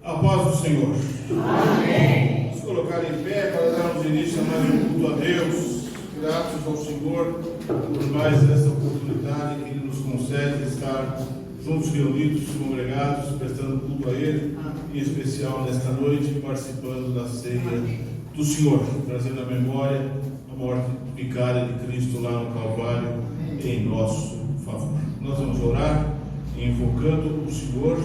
A paz do Senhor. Amém. Vamos colocar em pé para darmos início a mais um culto a Deus. Graças ao Senhor por mais essa oportunidade que Ele nos concede de estar juntos, reunidos, congregados, prestando culto a Ele, em especial nesta noite, participando da ceia do Senhor, trazendo à memória a morte vicária de Cristo lá no Calvário em nosso favor. Nós vamos orar invocando o Senhor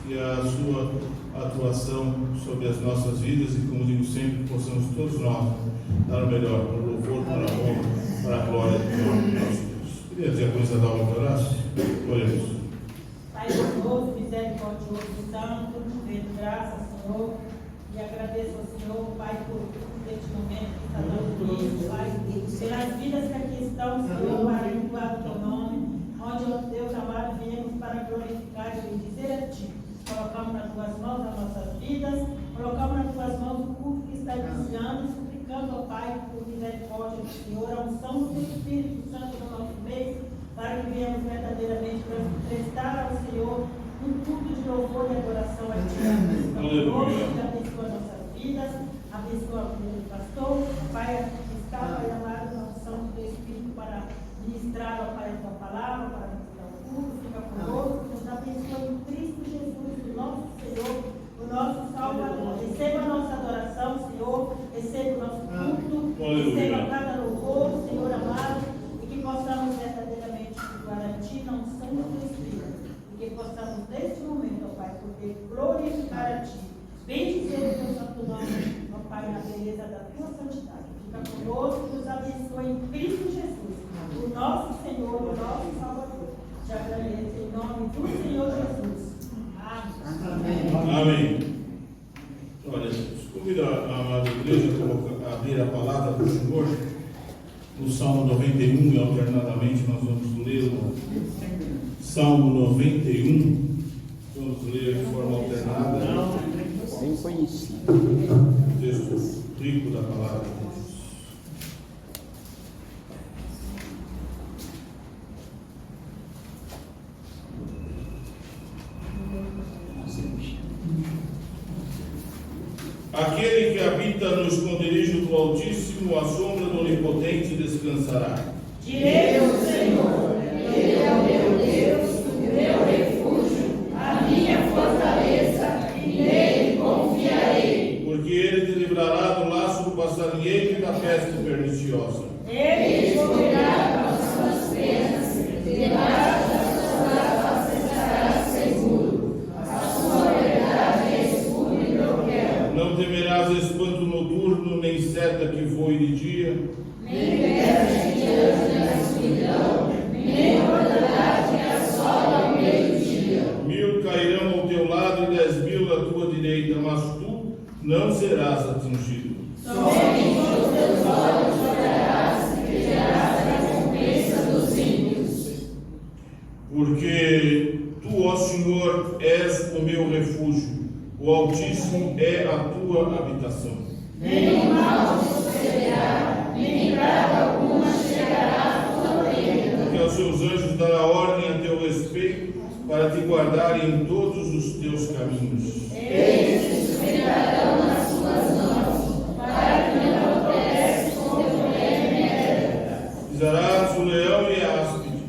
e a sua atuação sobre as nossas vidas, e como digo sempre, possamos todos nós dar o melhor para o louvor, para a honra, para a glória do nome de nosso Deus. Queria dizer a coisa da alma que orasse? Oremos. Pai bondoso, misericordioso, santo, rendo graças, Senhor, e agradeço ao Senhor, Pai, por este momento que está dando início, Pai, pelas vidas que aqui estão, Senhor, para louvar o teu nome, onde, ó Deus amado, viemos para glorificar e bendizer a Ti. Colocamos nas tuas mãos as nossas vidas, colocamos nas tuas mãos o culto que está iniciando, suplicando ao Pai por misericórdia do Senhor, a unção do Espírito Santo no nosso meio, para que venhamos verdadeiramente prestar ao Senhor um culto de louvor e adoração a Ti. Hoje, abençoa nossas vidas, abençoa a vida do pastor, Pai, que está, Pai amado, na unção do Espírito para ministrar, ó Pai, a Tua palavra, para ministrar o culto, fica conosco, nos abençoa em Cristo Jesus, o nosso Senhor, o nosso Salvador. Receba a nossa adoração, Senhor, receba o nosso culto, receba cada louvor, Senhor amado, e que possamos verdadeiramente garantir na unção do Espírito, e que possamos neste momento, ó Pai, poder glorificar a Ti, bendizer o Teu santo nome, ó Pai, na beleza da Tua santidade. Fica conosco, nos abençoa em Cristo Jesus, o nosso Senhor, o nosso Salvador. Te agradeço em nome do Senhor Jesus. Amém. Amém. Olha, convido a amada igreja a abrir a palavra do Senhor no Salmo 91, e alternadamente nós vamos ler o Salmo 91. Vamos ler de forma alternada. Bem conhecido. Texto rico da palavra de Deus. Aquele que habita no esconderijo do Altíssimo, à sombra do Onipotente descansará. Direi ao Senhor, Ele é o meu Deus, o meu refúgio, a minha fortaleza, e nele confiarei. Porque Ele te livrará do laço do passarinheiro e da peste perniciosa. Ele te cobrirá com as suas penas, debaixo das suas asas estarás seguro. A sua verdade é escudo e broquel. Não temerás espanto noturno, nem seta que voe de dia, Nem peste diante da escuridão, nem mortandade que assola ao meio-dia. 1000 cairão ao teu lado e 10.000 à tua direita, mas tu não serás atingido. Somente os teus olhos olharás e verás a recompensa dos ímpios. Porque tu, ó Senhor, és o meu refúgio, o Altíssimo é a tua habitação. Nenhum mal te sucederá, nem praga alguma chegará à tua tenda. Porque aos seus anjos dará ordem a teu respeito, para te guardarem em todos os teus caminhos. Eles te sustentarão nas suas mãos, para que não tropeces com teu pé em pedra. Pisarás o leão e a áspide,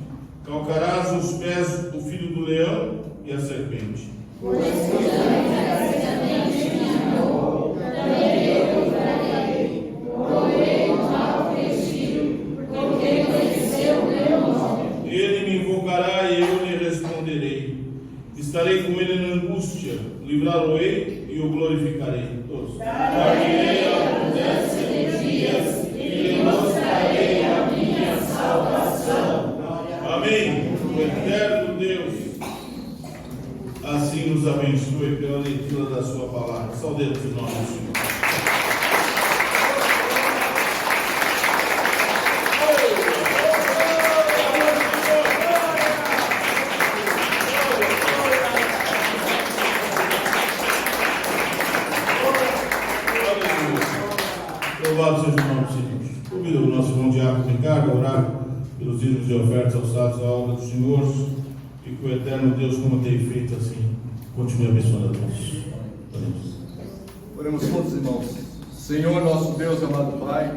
calcarás os pés do filho do leão e a serpente. Pois precisamente me amou, também eu livrarei. Porei o mal vestido, porque conheceu o meu nome. Ele me invocará e eu lhe responderei. Estarei com ele na angústia, livrá-lo-ei e o glorificarei. Todos. Darei abundância de dias e lhe mostrarei a minha salvação. Amém. O eterno Deus assim nos abençoe pela leitura da sua palavra. Saudemos o nome do Senhor. Louvado seja o nome do Senhor. Convido o nosso irmão Diácono Ricardo a orar pelos dízimos e ofertas alçados à obra do Senhor, e que o eterno Deus, como tem feito assim, continue abençoando a todos. Oremos todos, irmãos. Senhor, nosso Deus, amado Pai,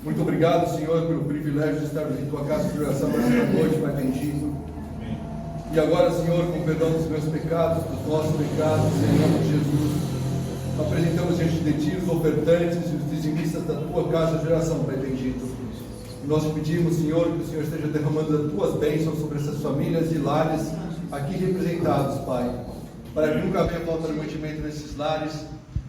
muito obrigado, Senhor, pelo privilégio de estarmos em Tua casa de oração nesta noite, Pai bendito. E agora, Senhor, com perdão dos meus pecados, dos nossos pecados, em nome de Jesus, apresentamos diante de Ti os ofertantes e os dizimistas da Tua casa de oração, Pai bendito. E nós pedimos, Senhor, que o Senhor esteja derramando as Tuas bênçãos sobre essas famílias e lares aqui representados, Pai, para que nunca haja falta de mantimento nesses lares,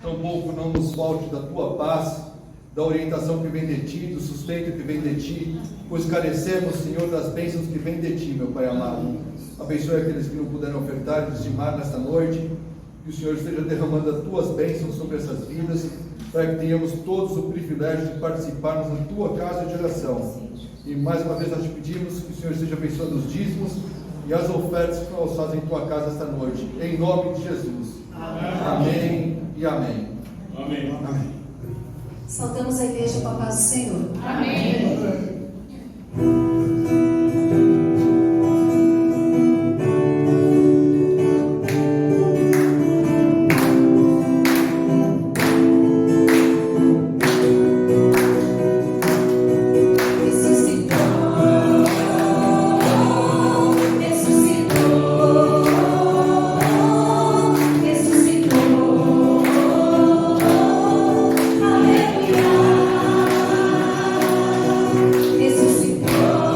tampouco não nos falte da Tua paz, da orientação que vem de Ti, do sustento que vem de Ti, pois carecemos, Senhor, das bênçãos que vem de Ti, meu Pai amado. Abençoe aqueles que não puderam ofertar e dizimar nesta noite, que o Senhor esteja derramando as Tuas bênçãos sobre essas vidas, para que tenhamos todos o privilégio de participarmos na Tua casa de oração. E mais uma vez nós te pedimos que o Senhor esteja abençoando os dízimos e as ofertas que nós fazemos em Tua casa esta noite, em nome de Jesus. Amém, amém e amém. Amém. Amém. Saltamos a igreja com a paz do Senhor. Amém. Ressuscitou.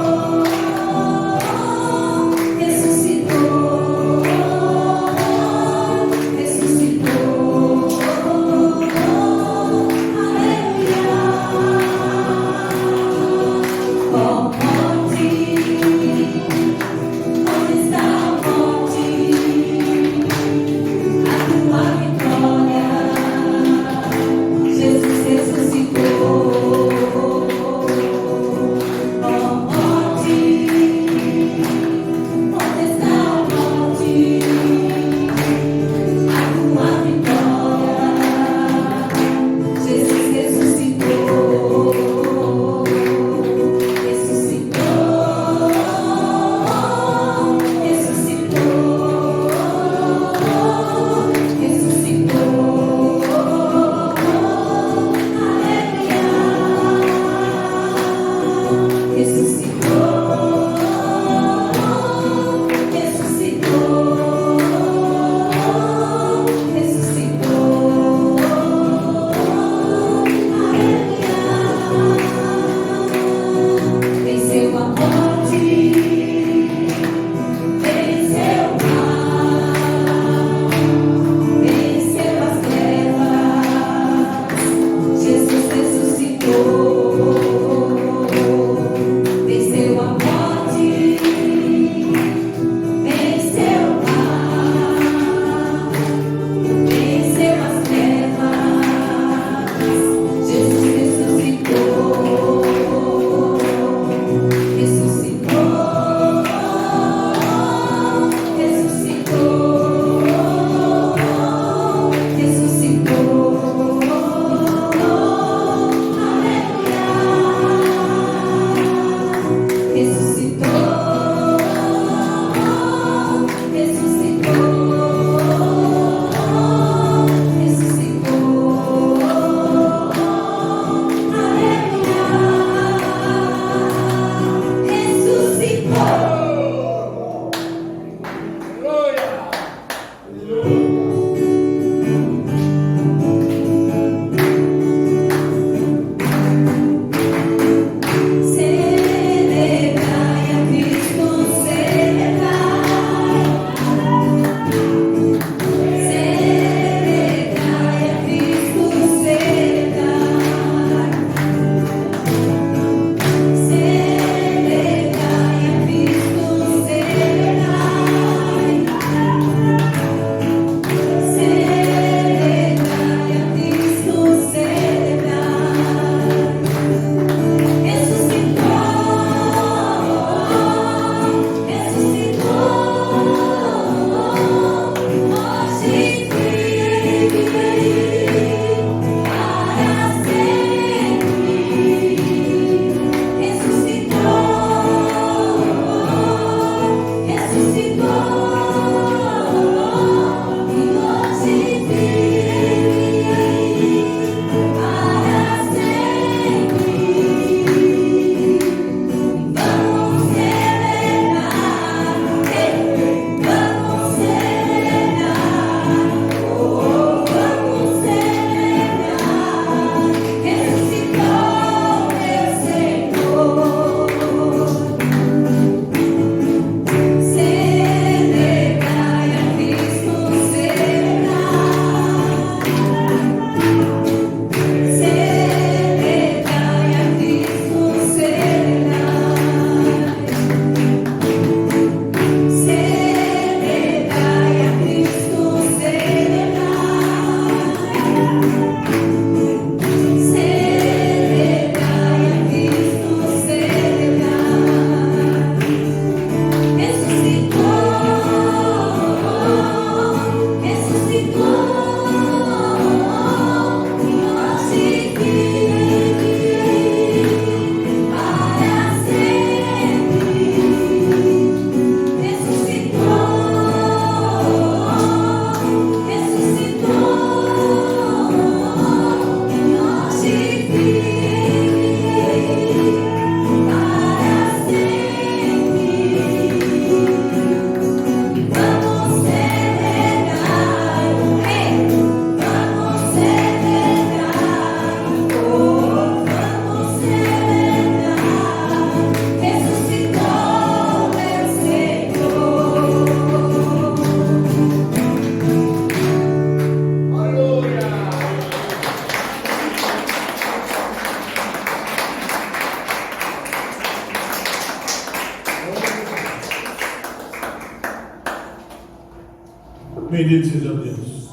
Bendito seja Deus.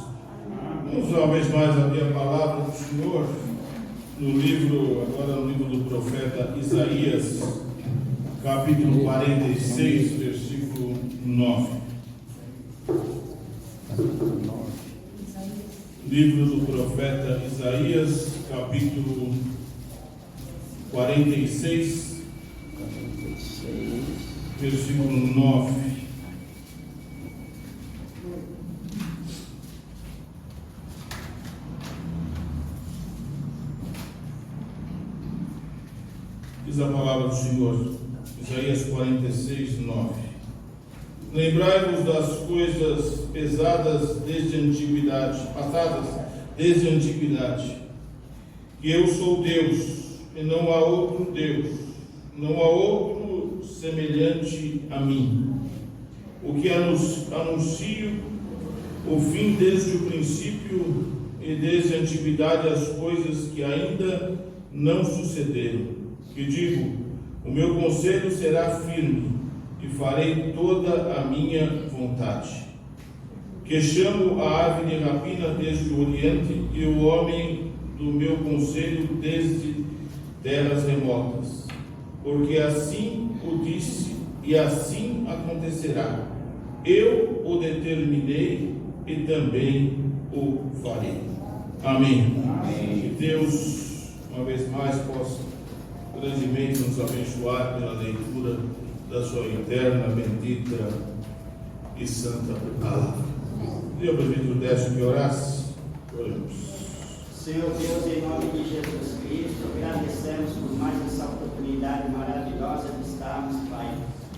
Vamos uma vez mais abrir a palavra do Senhor no livro do profeta Isaías, capítulo 46, versículo 9. Livro do profeta Isaías, capítulo 46, versículo 9. Diz a palavra do Senhor, Isaías 46, 9. Lembrai-vos das coisas pesadas desde a antiguidade, passadas desde a antiguidade, que eu sou Deus, e não há outro Deus, não há outro semelhante a mim. O que anuncio o fim desde o princípio e desde a antiguidade as coisas que ainda não sucederam. Que digo, o meu conselho será firme e farei toda a minha vontade. Que chamo a ave de rapina desde o oriente e o homem do meu conselho desde terras remotas. Porque assim o disse e assim acontecerá. Eu o determinei e também o farei. Amém. Que Deus, uma vez mais, possa grandemente nos abençoar pela leitura da sua eterna, bendita e santa palavra. Deus bendito desce que orasse. Oremos. Senhor Deus, em nome de Jesus Cristo, agradecemos por mais essa oportunidade maravilhosa de estarmos, Pai.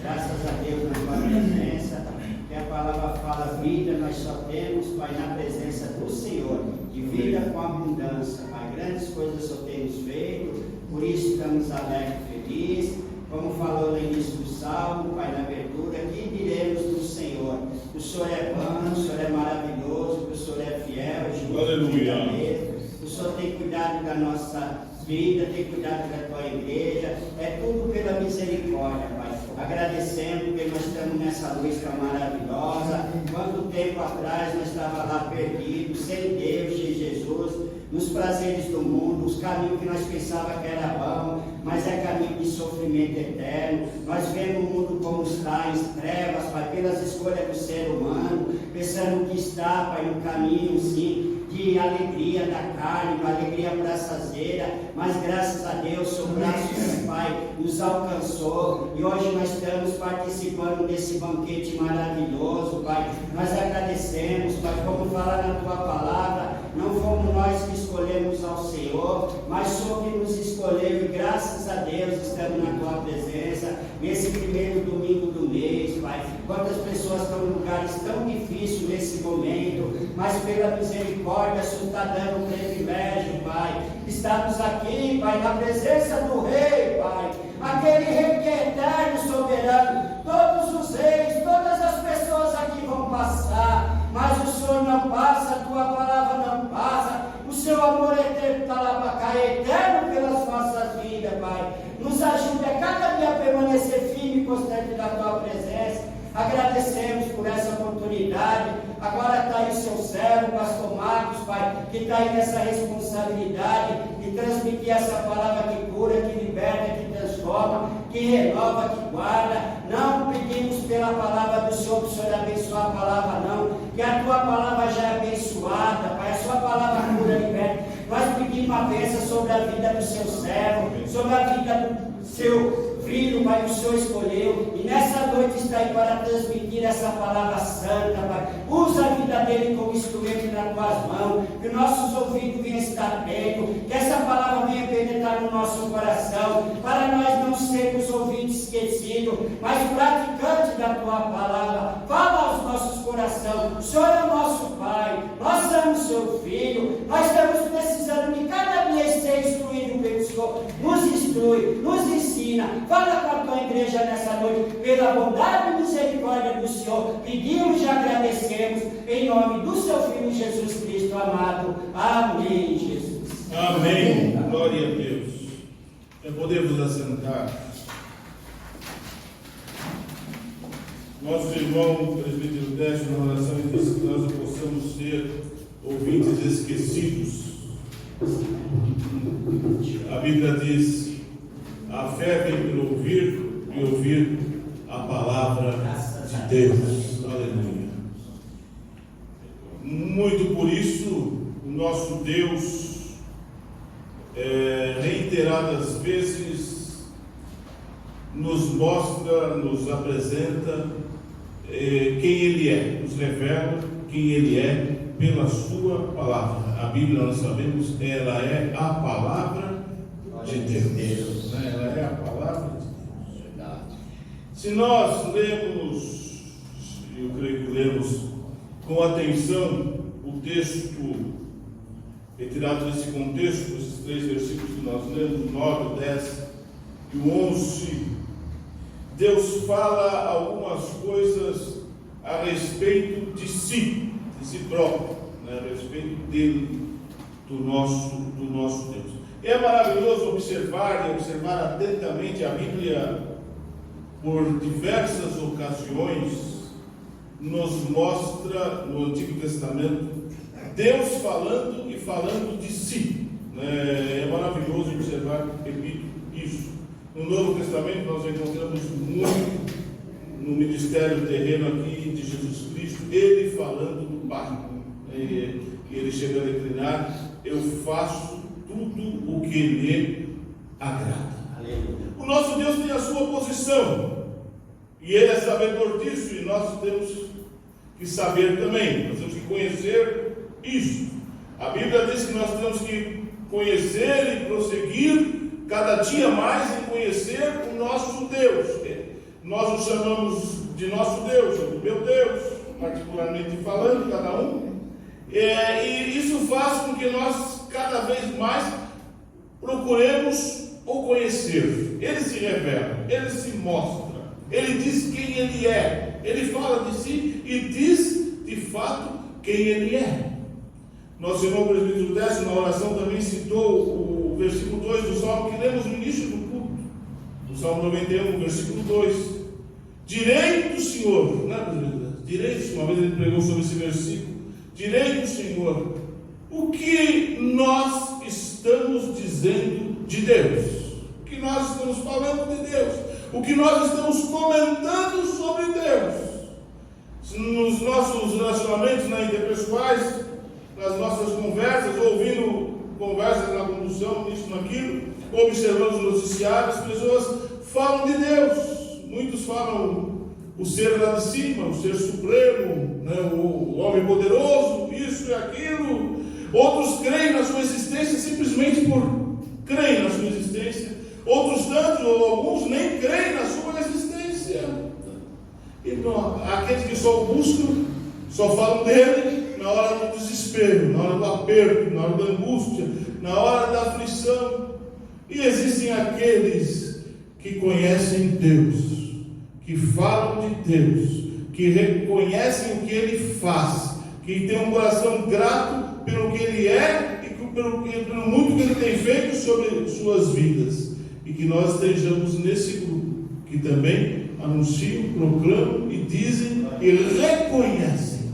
Graças a Deus na tua presença, que a palavra fala vida, nós só temos, Pai, na presença do Senhor, de vida com abundância, Pai. Grandes coisas só temos feito, por isso estamos alegres e felizes. Como falou no início do salmo, Pai, na abertura, que diremos do Senhor? O Senhor é bom, o Senhor é maravilhoso, o Senhor é fiel, justo, verdadeiro. O Senhor tem cuidado da nossa vida, tem cuidado da tua igreja, é tudo pela misericórdia, Pai. Agradecendo porque nós estamos nessa luz tão maravilhosa. Quanto tempo atrás nós estávamos lá perdidos, sem Deus, sem Jesus, nos prazeres do mundo, os caminhos que nós pensávamos que era bom, mas é caminho de sofrimento eterno. Nós vemos o mundo como está, em trevas, Pai, pelas escolhas do ser humano, pensando que está, Pai, no caminho, sim, de alegria da carne, uma alegria braçazeira, mas graças a Deus, seu braço, Pai, nos alcançou, e hoje nós estamos participando desse banquete maravilhoso, Pai. Nós agradecemos, Pai, como fala na tua palavra, não fomos nós que escolhemos ao Senhor, mas o Senhor que nos escolheu, e graças a Deus estamos na tua presença, nesse primeiro domingo do mês, Pai. Quantas pessoas estão em lugares tão difíceis nesse momento, mas pela misericórdia, o Senhor está dando um privilégio, Pai. Estamos aqui, Pai, na presença do Rei, Pai, aquele Rei que é eterno, soberano. Todos os reis, todas as pessoas aqui vão passar, mas o Senhor não passa, a tua palavra não passa. O seu amor eterno está lá para cá, é eterno pelas nossas vidas, Pai. Nos ajude a cada dia a permanecer firme e constante na tua presença. Agradecemos por essa oportunidade. Agora está aí o seu servo, pastor Marcos, Pai, que está aí nessa responsabilidade de transmitir essa palavra que cura, que liberta, que transforma, que renova, que guarda. Não pedimos pela palavra do Senhor, para o Senhor abençoar a palavra, não, que a tua palavra já é abençoada, Pai, a sua palavra cura, liberta. Nós pedimos uma bênção sobre a vida do seu servo, sobre a vida do seu filho, Pai, o Senhor escolheu, e nessa noite está aí para transmitir essa palavra santa, Pai. Usa a vida dele como instrumento nas tuas mãos, que nossos ouvidos venham estar atentos, que essa palavra venha penetrar no nosso coração, para nós não sermos ouvidos esquecidos, mas praticantes da tua palavra. Fala aos nossos corações. O Senhor é o nosso Pai, nós somos seu filho, nós estamos precisando de cada dia ser instruído pelo Senhor. Nos instrui, nos ensina. Fala com a tua igreja nessa noite, pela bondade e misericórdia do Senhor. Pedimos e agradecemos em nome do seu Filho Jesus Cristo amado. Amém, Jesus. Amém. Glória a Deus. Podemos assentar. Nosso irmão presbítero Décio, na oração, ele disse que nós não possamos ser ouvintes esquecidos. A Bíblia diz: a fé vem pelo ouvir e ouvir a palavra de Deus. Aleluia. Muito por isso, o nosso Deus, reiteradas vezes, nos mostra, nos apresenta quem Ele é, nos revela quem Ele é pela Sua palavra. A Bíblia, nós sabemos, ela é a palavra de Deus. Ela é a palavra de Deus. Se nós lemos, eu creio que lemos com atenção o texto retirado desse contexto, esses 3 versículos que nós lemos, o 9, o 10 e o 11, Deus fala algumas coisas a respeito de si próprio, a respeito dele, do nosso Deus. É maravilhoso observar atentamente a Bíblia. Por diversas ocasiões nos mostra no Antigo Testamento Deus falando e falando de si. É maravilhoso observar, repito, isso. No Novo Testamento nós encontramos muito no ministério terreno aqui de Jesus Cristo, Ele falando do Pai. Ele chega a declinar: eu faço tudo o que lhe agrada. O nosso Deus tem a sua posição, e Ele é sabedor disso, e nós temos que saber também, nós temos que conhecer isso. A Bíblia diz que nós temos que conhecer e prosseguir cada dia mais em conhecer o nosso Deus. Nós o chamamos de nosso Deus, o meu Deus, particularmente falando, cada um. E isso faz com que nós cada vez mais procuremos o conhecer. Ele se revela, ele se mostra, ele diz quem ele é, ele fala de si e diz de fato quem ele é. Nosso irmão presbítero Décio, na oração, também citou o versículo 2 do Salmo que lemos no início do culto, do Salmo 91, versículo 2. Direi do Senhor, não é, presbítero Décio? Direi do Senhor, uma vez ele pregou sobre esse versículo. Direi do Senhor, o que nós estamos dizendo de Deus, o que nós estamos falando de Deus, o que nós estamos comentando sobre Deus, nos nossos relacionamentos interpessoais, nas nossas conversas, ouvindo conversas na condução, isso, naquilo, observando os noticiários, as pessoas falam de Deus. Muitos falam o ser lá de cima, o ser supremo, né, o homem poderoso, isso e aquilo. Outros creem na sua existência simplesmente por creem na sua existência. Outros tantos, ou alguns, nem creem na sua existência. Então, aqueles que só o buscam, só falam dele na hora do desespero, na hora do aperto, na hora da angústia, na hora da aflição. E existem aqueles que conhecem Deus, que falam de Deus, que reconhecem o que Ele faz, que têm um coração grato pelo que Ele é e pelo muito que Ele tem feito sobre suas vidas. E que nós estejamos nesse grupo, que também anunciam, proclamam e dizem e reconhecem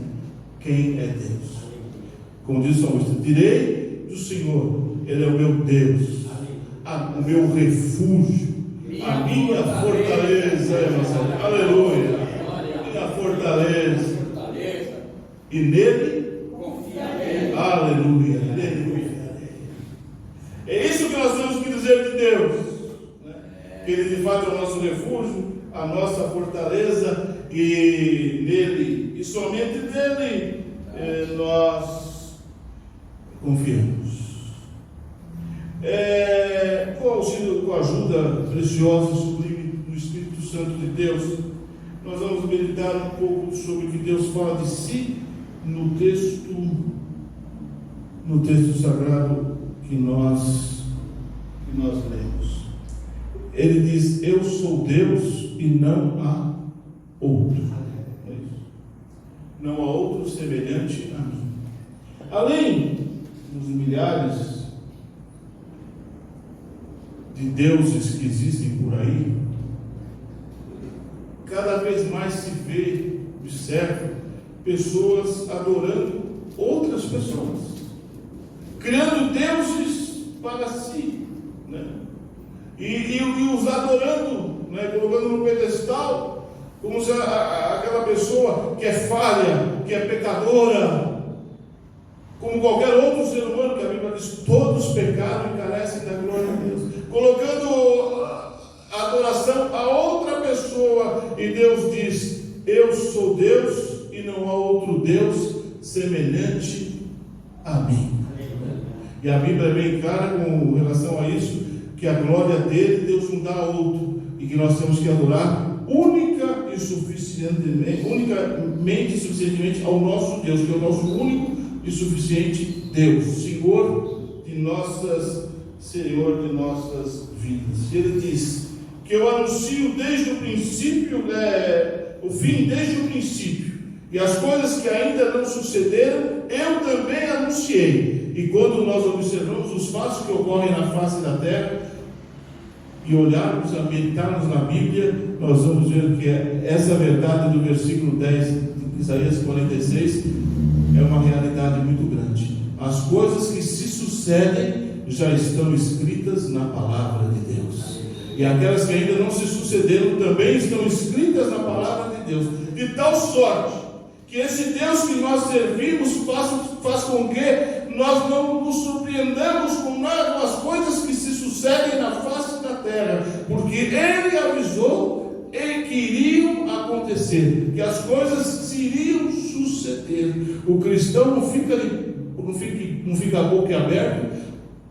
quem é Deus. Como diz o salmista, direi do Senhor, Ele é o meu Deus, o meu refúgio, a minha fortaleza, aleluia, minha fortaleza, e nele confiarei, aleluia, nele confiarei. É isso que nós temos que dizer de Deus, né? Que Ele de fato é o nosso refúgio, a nossa fortaleza, e nele, e somente nele, nós confiamos. Com a ajuda preciosa e sublime do Espírito Santo de Deus, nós vamos meditar um pouco sobre o que Deus fala de si no texto sagrado que nós lemos. Ele diz: eu sou Deus e não há outro. Não há outro semelhante a mim. Além dos milhares de deuses que existem por aí, cada vez mais se vê, observa, pessoas adorando outras pessoas, criando deuses para si, né? E os adorando, né? Colocando no pedestal, como se aquela pessoa que é falha, que é pecadora, como qualquer outro ser humano, que a Bíblia diz, todos pecaram e carecem da glória de Deus, colocando a adoração a outra pessoa, e Deus diz: eu sou Deus e não há outro Deus semelhante a mim. E a Bíblia é bem clara com relação a isso, que a glória dele Deus não dá a outro, e que nós temos que adorar unicamente e suficientemente ao nosso Deus, que é o nosso único e suficiente Deus, Senhor de nossas vidas. E ele diz que eu anuncio desde o princípio, o fim desde o princípio, e as coisas que ainda não sucederam, eu também anunciei. E quando nós observamos os fatos que ocorrem na face da terra, e olharmos, a meditarmos na Bíblia, nós vamos ver que essa verdade do versículo 10 de Isaías 46 é uma realidade muito grande. As coisas que se sucedem já estão escritas na palavra de Deus, e aquelas que ainda não se sucederam também estão escritas na palavra de Deus, de tal sorte que esse Deus que nós servimos faz com que nós não nos surpreendamos com nada, com as coisas que se sucedem na face da terra, porque Ele avisou e que iriam acontecer, que as coisas se iriam suceder. O cristão não fica a boca aberta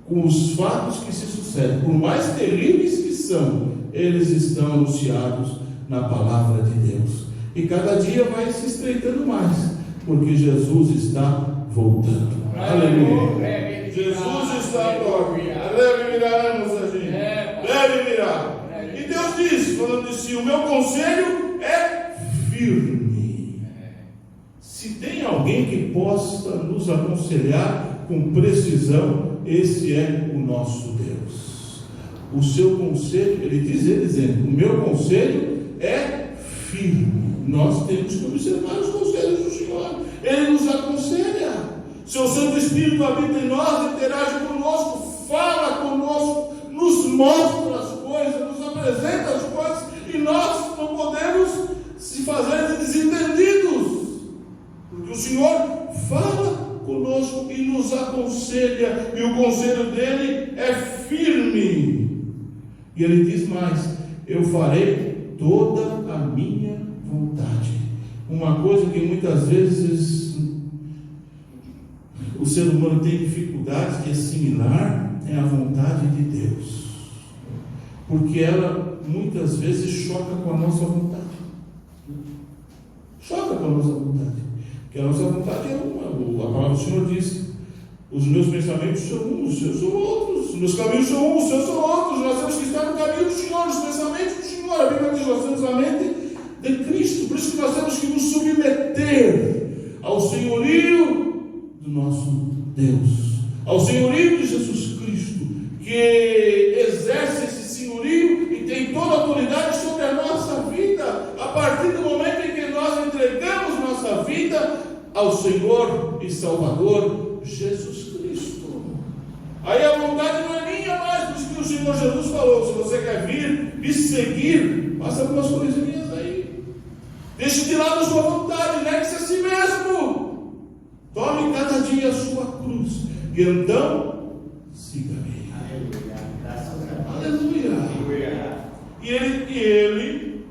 com os fatos que se sucedem, por mais terríveis que são, eles estão anunciados na palavra de Deus, e cada dia vai se estreitando mais, porque Jesus está voltando. Aleluia. Jesus está agora. Deve virar anos a gente. Deve virar. E Deus diz, falando de si, o meu conselho é firme. Se tem alguém que possa nos aconselhar com precisão, esse é o nosso Deus. O seu conselho, ele dizendo, o meu conselho é firme. Nós temos que observar os conselhos do Senhor. Ele nos aconselha. Seu Santo Espírito habita em nós, interage conosco, fala conosco, nos mostra as coisas, nos apresenta as coisas, e nós não podemos se fazer desentendidos, porque o Senhor fala conosco e nos aconselha, e o conselho dele é firme. E ele diz mais: eu farei toda a minha vontade. Uma coisa que muitas vezes o ser humano tem dificuldade de assimilar é a vontade de Deus, porque ela muitas vezes choca com a nossa vontade. Choca com a nossa vontade, porque a nossa vontade é uma. A palavra do Senhor diz: os meus pensamentos são uns, os seus são outros, os meus caminhos são uns, os seus são outros. Nós temos que estar no caminho do Senhor, os pensamentos do Senhor. A Bíblia diz: nós temos a mente de Cristo, por isso que nós temos que nos submeter ao senhorio do nosso Deus, ao senhorio de Jesus Cristo, que exerce esse senhorio e tem toda a autoridade sobre a nossa vida, a partir do momento em que nós entregamos nossa vida ao Senhor e Salvador Jesus Cristo. Aí a vontade não é minha mais, por isso que o Senhor Jesus falou: se você quer vir me seguir, faça algumas coisinhas aí, deixe de lado a sua vontade, negue-se a si mesmo, tome cada dia a sua cruz, e então siga-me. Aleluia. E ele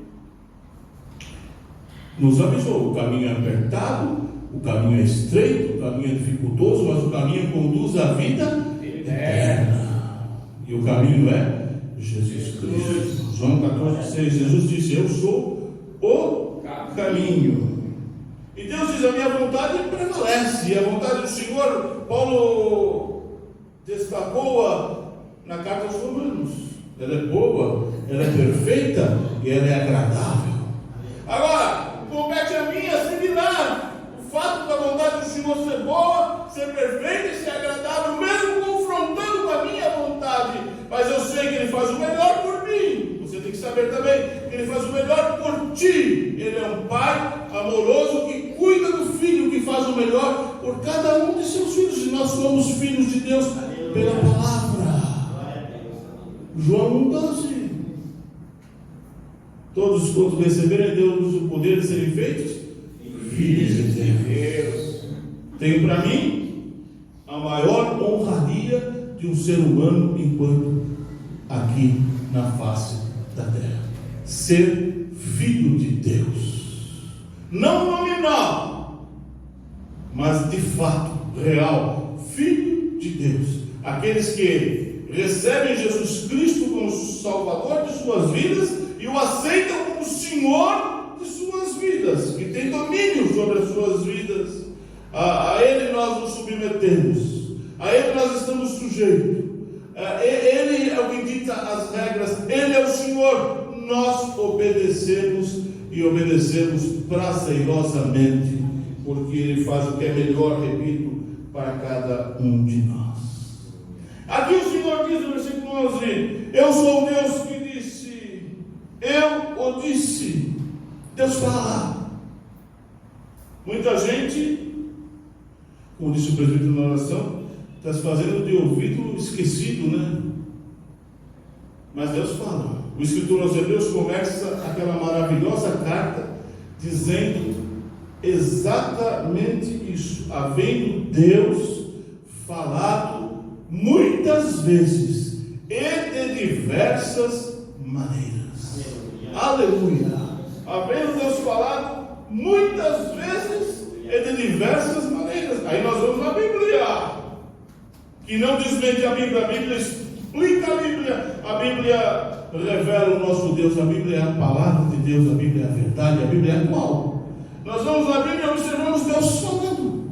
nos avisou: o caminho é apertado, o caminho é estreito, o caminho é dificultoso, mas o caminho conduz à vida eterna, e o caminho é Jesus Cristo. João 14,6, Jesus disse: eu sou o caminho. E Deus diz: a minha vontade prevalece, e a vontade do Senhor, Paulo destacou-a na carta aos Romanos. Ela é boa, ela é perfeita e ela é agradável. Agora, compete a mim assimilar o fato da vontade do Senhor ser boa, ser perfeita e ser agradável, mesmo confrontando com a minha vontade. Mas eu sei que Ele faz o melhor por mim. Você tem que saber também que Ele faz o melhor por ti. Ele é um pai amoroso que cuida do filho, que faz o melhor por cada um de seus filhos. E nós somos filhos de Deus pela palavra. João 1,12. Todos quantos receberem, Deus o poder de serem feitos filhos de Deus. Tenho para mim a maior honraria de um ser humano enquanto aqui na face da terra: ser filho de Deus, não nominal, mas de fato, real, filho de Deus. Aqueles que recebem Jesus Cristo como Salvador de suas vidas e o aceitam como Senhor de suas vidas, que tem domínio sobre as suas vidas. A Ele nós nos submetemos, a Ele nós estamos sujeitos. Ele é o que dita as regras, Ele é o Senhor. Nós obedecemos e obedecemos prazerosamente, porque Ele faz o que é melhor, repito, para cada um de nós. Aqui o Senhor diz no versículo 11: eu sou o Deus que disse, eu o disse. Deus fala. Muita gente, como disse o presbítero na oração, está se fazendo de ouvido esquecido, né? Mas Deus fala. O escritor aos Hebreus começa aquela maravilhosa carta dizendo exatamente isso: havendo Deus falado muitas vezes e de diversas maneiras. Aleluia! Havendo Deus falado muitas vezes e de diversas maneiras. Aí nós vamos na Bíblia, que não desmente a Bíblia explica a Bíblia. A Bíblia revela o nosso Deus. A Bíblia é a palavra de Deus. A Bíblia é a verdade. A Bíblia é atual. Nós vamos na Bíblia e observamos Deus falando.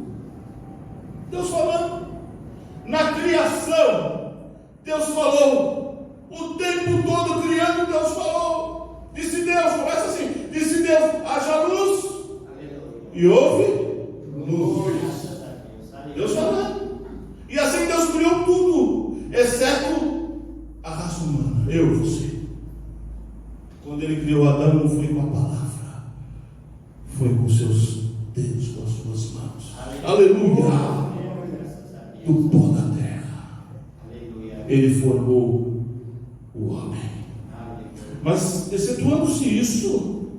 Deus falando. Na criação, Deus falou. O tempo todo criando, Deus falou. Disse Deus, começa assim: disse Deus, haja luz. E houve luz. Deus falando. E assim Deus criou tudo, exceto a raça humana, eu e você. Quando Ele criou Adão, não foi com a palavra, foi com seus dedos, com as suas mãos. Aleluia! Do pó da terra Ele formou o homem. Mas excetuando-se isso,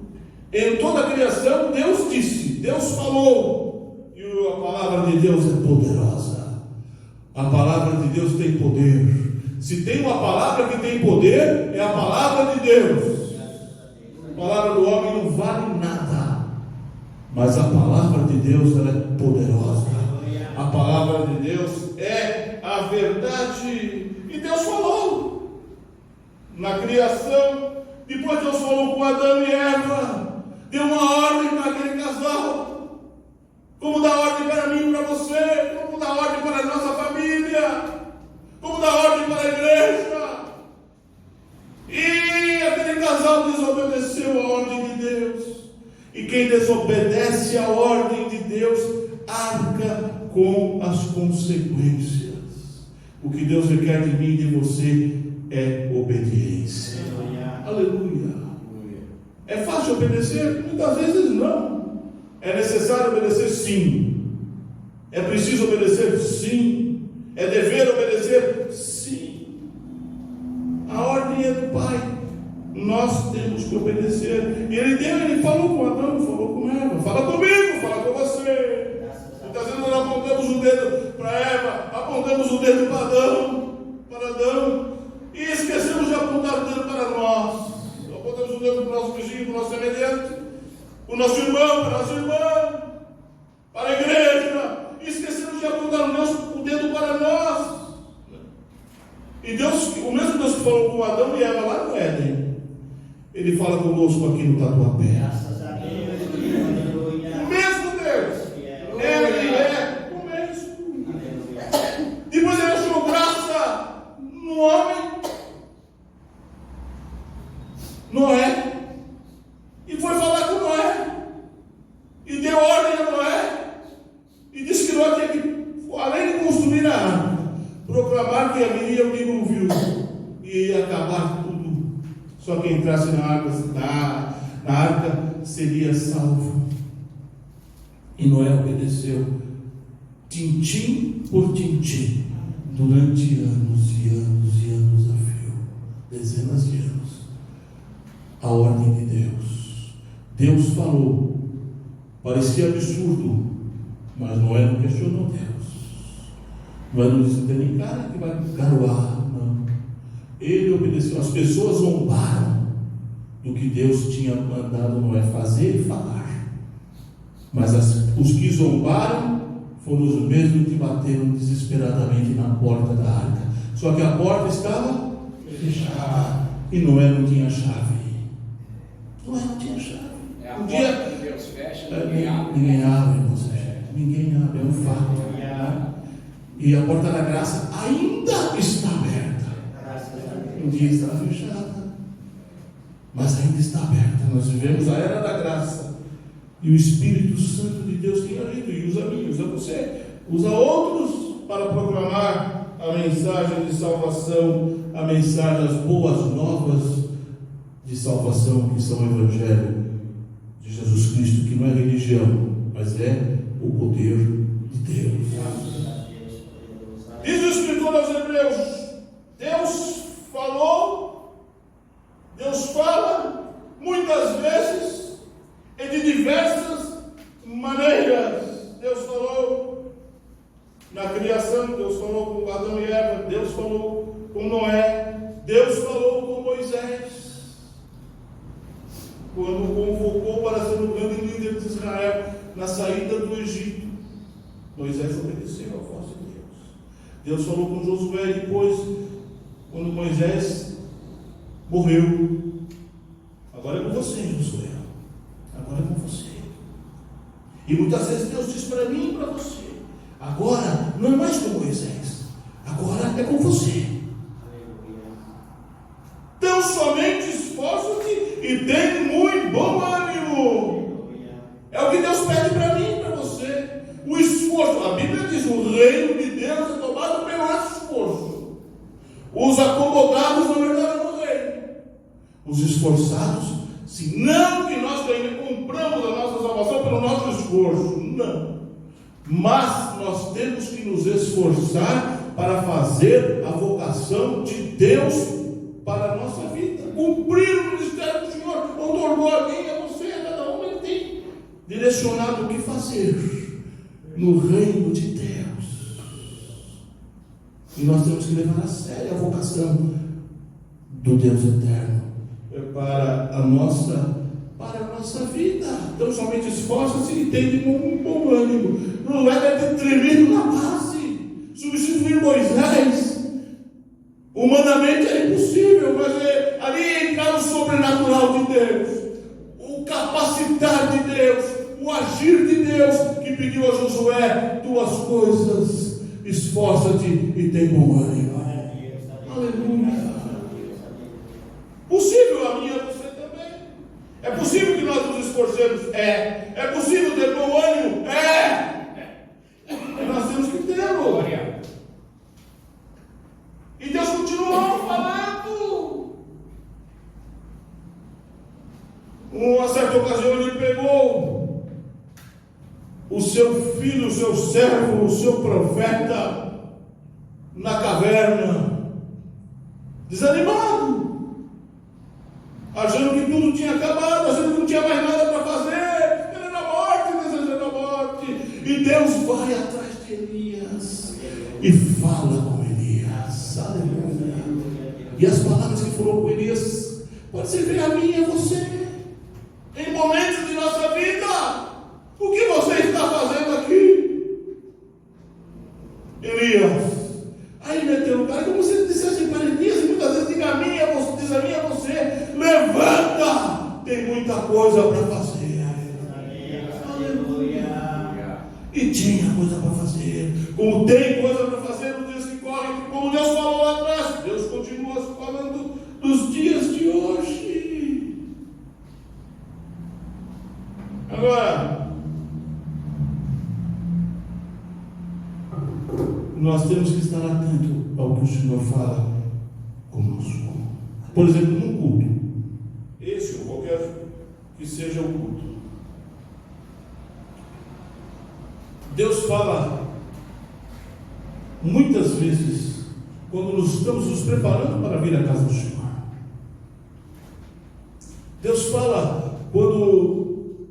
em toda a criação Deus disse, Deus falou. E a palavra de Deus é poderosa. A palavra de Deus tem poder. Se tem uma palavra que tem poder, é a palavra de Deus. A palavra do homem não vale nada, mas a palavra de Deus, ela é poderosa. A palavra de Deus é a verdade. E Deus falou na criação. Depois Deus falou com Adão e Eva, deu uma ordem para aquele casal, como dá ordem para mim e para você, como dá ordem para a nossa família, como dá ordem para a igreja. E aquele casal desobedeceu a ordem de Deus. E quem desobedece a ordem de Deus arca com as consequências. O que Deus requer de mim e de você é obediência. Aleluia. É fácil obedecer? Muitas vezes não. É necessário obedecer? Sim. É preciso obedecer? Sim. É dever obedecer? Sim. A ordem é do Pai. Nós temos que obedecer. E Ele falou com Adão, falou com Eva. Fala comigo, fala com você. Muitas vezes nós apontamos o dedo para Eva, apontamos o dedo para Adão, e esquecemos de apontar o dedo para nós. Apontamos o dedo para o nosso vizinho, para o nosso semelhante, para o nosso irmão, para a nossa irmã, para a igreja, e esquecemos de apontar o dedo para nós. E Deus, o mesmo Deus que falou com Adão e Eva lá no Éden, Ele fala conosco aqui no Tatuapé. Graças a Deus, aleluia. O mesmo Deus, Ele é o mesmo. Depois Ele achou graça no homem, Noé, e foi falar com Noé, e deu ordem a Noé, e disse que Noé tinha que, além de construir a arca, proclamar que haveria um dilúvio e ia acabar tudo. Só que entrasse na na arca seria salvo. E Noé obedeceu, tintim por tintim, durante anos e anos e anos a fio, dezenas de anos, a ordem de Deus. Deus falou, parecia absurdo, mas Noé não questionou Deus. Noé não disse, tem nem cara que vai garoar, não. Ele obedeceu. As pessoas zombaram do que Deus tinha mandado Noé fazer e falar. Mas os que zombaram foram os mesmos que bateram desesperadamente na porta da arca. Só que a porta estava fechada e Noé não tinha chave. Noé não tinha chave. É a Um porta dia que Deus fecha, ninguém abre. ninguém abre, irmãos. Ninguém abre, é um fato. E a porta da graça ainda está aberta. Um dia está fechada, mas ainda está aberta. Nós vivemos a era da graça. E o Espírito Santo de Deus tem agido, e usa mim, usa você, usa outros para proclamar a mensagem de salvação, a mensagem das boas novas de salvação, que são o Evangelho de Jesus Cristo, que não é religião, mas é o poder de Deus. Diz o Escritor aos Hebreus: Deus falou, Deus fala muitas vezes e de diversas maneiras. Deus falou na criação, Deus falou com Adão e Eva, Deus falou com Noé, Deus falou com Moisés, quando o convocou para ser o grande líder de Israel na saída do Egito. Moisés obedeceu à voz de Deus. Deus falou com Josué depois, quando Moisés morreu. Agora é com você, Josué. Agora é com você. E muitas vezes Deus diz para mim e para você: agora não é mais com Moisés, agora é com você. Então somente esforça-te e tem muito bom ânimo. É o que Deus pede para mim e para você. O esforço. A Bíblia diz: o reino de Deus é tomado pelo esforço. Os acomodados não herdarão o reino. Os esforçados, se não que nós compramos a nossa salvação pelo nosso esforço, não. Mas nós temos que nos esforçar para fazer a vocação de Deus para a nossa vida, cumprir o ministério do Senhor. Outorgou a mim, a você, a cada um, ele tem direcionado o que fazer no reino de Deus. E nós temos que levar a sério a vocação do Deus eterno para a nossa vida. Então somente esforça-se e tem de bom ânimo. Não é ter tremido na base, substituir Moisés. Humanamente é impossível, mas ali entra o sobrenatural de Deus, o capacitar de Deus, o agir de Deus, que pediu a Josué: duas coisas, esforça-te e tem bom ânimo. Aleluia. Possível a mim e a você também. É possível que nós nos esforcemos? É possível ter bom ânimo? E nós temos que tê-lo. E Deus continua falando. Uma certa ocasião ele pegou o seu filho, o seu servo, o seu profeta na caverna, desanimado, achando que tudo tinha acabado, achando que não tinha mais nada para fazer, querendo a morte, desejando a morte. E Deus vai atrás de Elias e fala com Elias. Aleluia. E as palavras que foram com Elias pode servir a mim e a você em momentos de nossa vida. O que você está fazendo aqui, Elias? Aí meteu o cara, como você dissesse para Elias, e muitas vezes diz a mim e a você: levanta, tem muita coisa para fazer. Aleluia. E tinha coisa para fazer. Como tem coisa para fazer nos dias que correm, como Deus falou lá atrás, Deus continua falando dos dias de hoje. Agora, nós temos que estar atento ao que o Senhor fala conosco. Por exemplo, num culto, esse ou qualquer que seja o culto. Deus fala muitas vezes quando nós estamos nos preparando para vir à casa do Senhor. Deus fala quando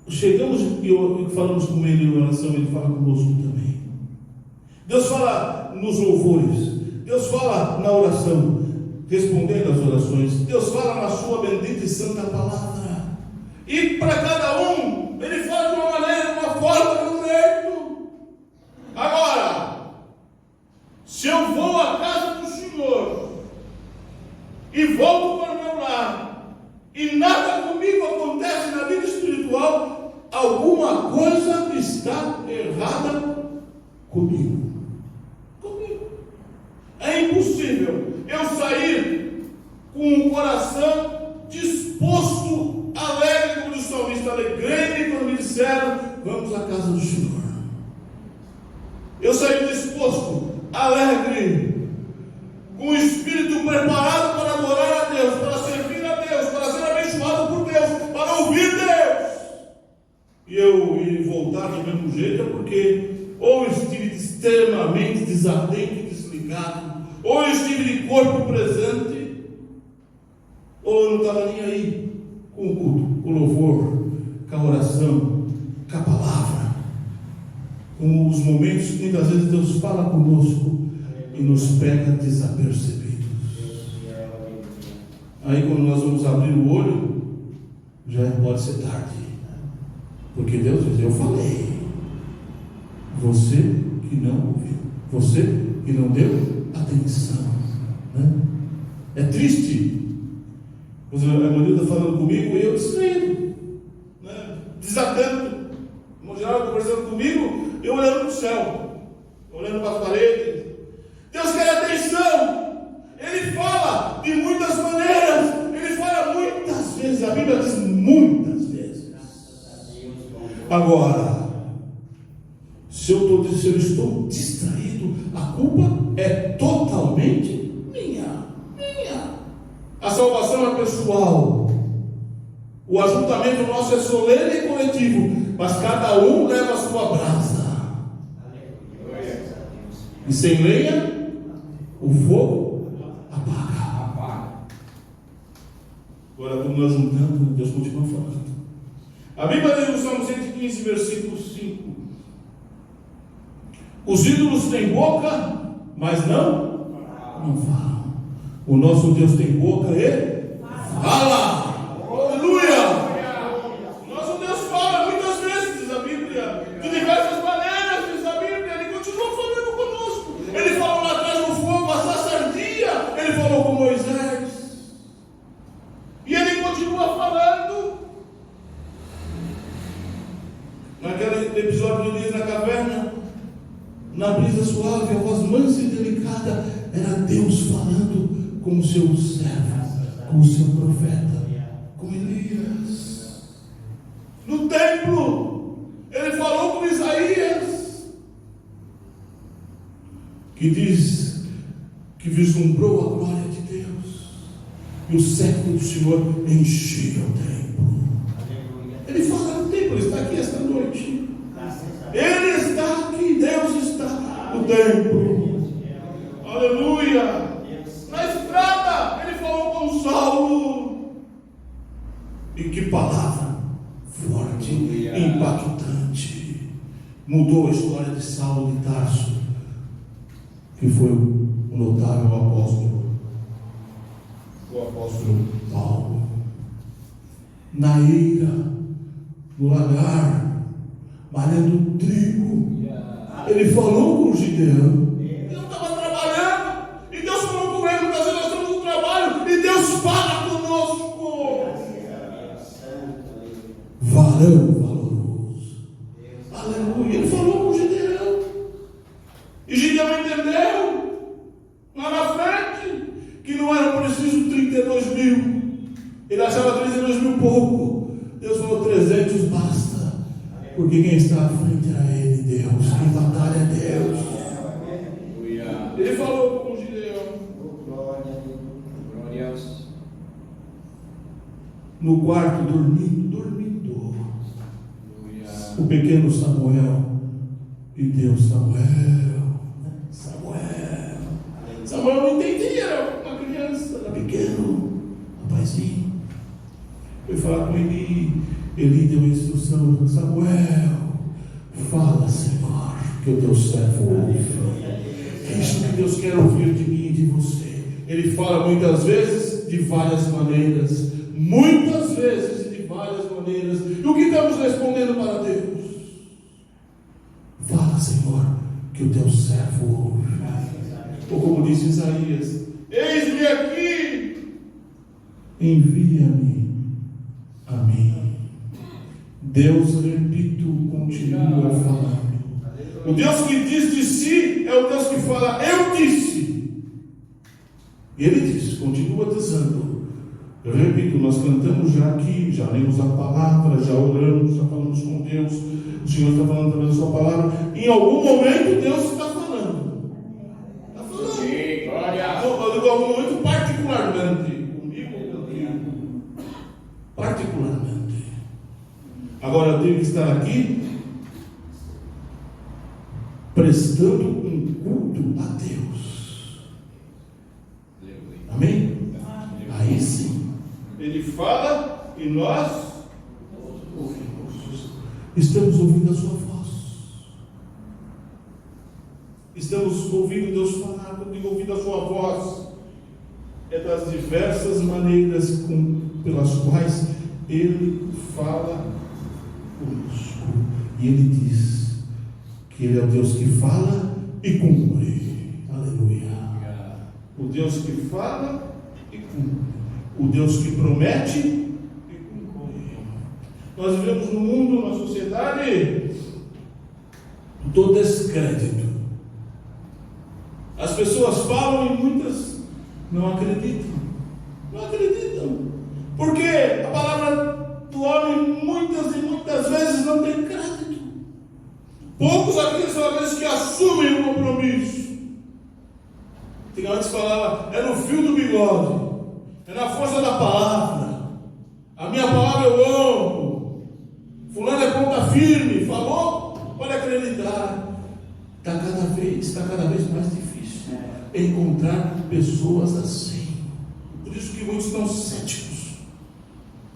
chegamos e falamos com Ele em oração, Ele fala conosco também. Deus fala nos louvores, Deus fala na oração, respondendo às orações, Deus fala na sua bendita e santa palavra. E para cada um, Ele fala de uma maneira, de uma forma, de um jeito. Agora, se eu vou à casa do Senhor e volto para o meu lar, e nada comigo acontece na vida espiritual, alguma coisa está errada comigo. É impossível eu sair com um coração disposto, alegre, como o salmista, alegrei-me quando me disseram, vamos à casa do Senhor. Eu saí disposto, alegre, com o espírito preparado para adorar a Deus, para servir a Deus, para ser abençoado por Deus, para ouvir Deus. E eu voltar do mesmo jeito é porque ou estive extremamente desatento e desligado, ou estive de corpo presente, ou eu não estava nem aí com o culto, com o louvor, com a oração, com a palavra, com os momentos que muitas vezes Deus fala conosco e nos pega desapercebidos. Aí quando nós vamos abrir o olho, já pode ser tarde, porque Deus diz, eu falei, você que não ouviu, você que não deu atenção, né? É triste. A Maria está falando comigo e eu distraído, né? Desatento. O irmão Geraldo conversando comigo, eu olhando para o céu, olhando para as paredes. Deus quer atenção. Ele fala de muitas maneiras. Ele fala muitas vezes. A Bíblia diz muitas vezes. Agora, se eu estou distraído, a culpa é totalmente minha. A salvação é pessoal. O ajuntamento nosso é solene e coletivo, mas cada um leva a sua brasa. E sem lenha, o fogo apaga. Agora, como nós juntamos, Deus continua falando. A Bíblia diz no Salmo 115, versículo 5: os ídolos têm boca, mas não falam. O nosso Deus tem boca e fala. Aleluia! Nosso Deus fala muitas vezes, diz a Bíblia, de diversas maneiras, diz a Bíblia. Ele continua falando conosco. Ele falou lá atrás no fogo, a sardia. Ele falou com Moisés. E ele continua falando. Naquele episódio de Elias na caverna, na brisa suave, a voz mansa e delicada, era Deus falando com o seu servo, com o seu profeta, com Elias. No templo, ele falou com Isaías, que diz que vislumbrou a glória de Deus, e o século do Senhor enchia o templo. Ele fala no templo, ele está aqui esta noite. Ele está aqui, Deus está no templo. Aleluia. Na estrada, ele falou com Saulo. E que palavra forte, impactante. Mudou a história de Saulo de Tarso, que foi o notável apóstolo, o apóstolo Paulo. Na eira, no lagar, malhando trigo, ele falou com o Gideão. Ele não estava trabalhando, e Deus falou com ele, mas nós estamos no trabalho, e Deus fala conosco. Varão valoroso. Aleluia. Ele falou com o Gideão, e Gideão entendeu lá na frente que não eram precisos 32 mil. Ele achava 32 mil pouco. Deus falou 300 basta, porque quem está à frente era ele, Deus. Quem batalha é Deus. Ele falou com o Gideão. Glória a Deus. no quarto dormindo. O pequeno Samuel. E Deus, Samuel não entendia, era uma criança, era pequeno, rapazinho. Foi falar com ele, ele deu a instrução: Samuel, fala, Senhor, que o teu servo ouve. É isso que Deus quer ouvir de mim e de você. Ele fala muitas vezes, de várias maneiras. Muitas vezes e de várias maneiras. E o que estamos respondendo para Deus? Fala, Senhor, que o teu servo ouve. Ou como disse Isaías: eis-me aqui, envia-me a mim. Deus, repito, continua falando. O Deus que diz de si é o Deus que fala: eu disse. E Ele diz, continua dizendo. Eu repito, nós cantamos já aqui, já lemos a palavra, já oramos, já falamos com Deus. O Senhor está falando também da sua palavra. Em algum momento Deus está falando. Está falando. Sim, glória. Em algum momento, particularmente. Comigo. Particularmente. Agora eu tenho que estar aqui prestando um culto a Deus. Amém? Aí sim. Ele fala e nós ouvimos. Estamos ouvindo a sua voz. Estamos ouvindo Deus falar. Quando digo ouvindo a sua voz, é das diversas maneiras pelas quais Ele fala conosco. E Ele diz que Ele é o Deus que fala e cumpre. Aleluia. O Deus que fala e cumpre. O Deus que promete e cumpre. Nós vivemos no mundo, numa sociedade do descrédito. As pessoas falam e muitas não acreditam. Não acreditam. Porque a palavra do homem muitas e muitas vezes não tem crédito. Poucos aqueles são aqueles que assumem o compromisso. Antes falava, é no fio do bigode. É na força da palavra. A minha palavra eu amo. Fulano é ponta firme. Falou? Pode acreditar. Está cada vez mais difícil encontrar pessoas assim. Por isso que muitos estão céticos.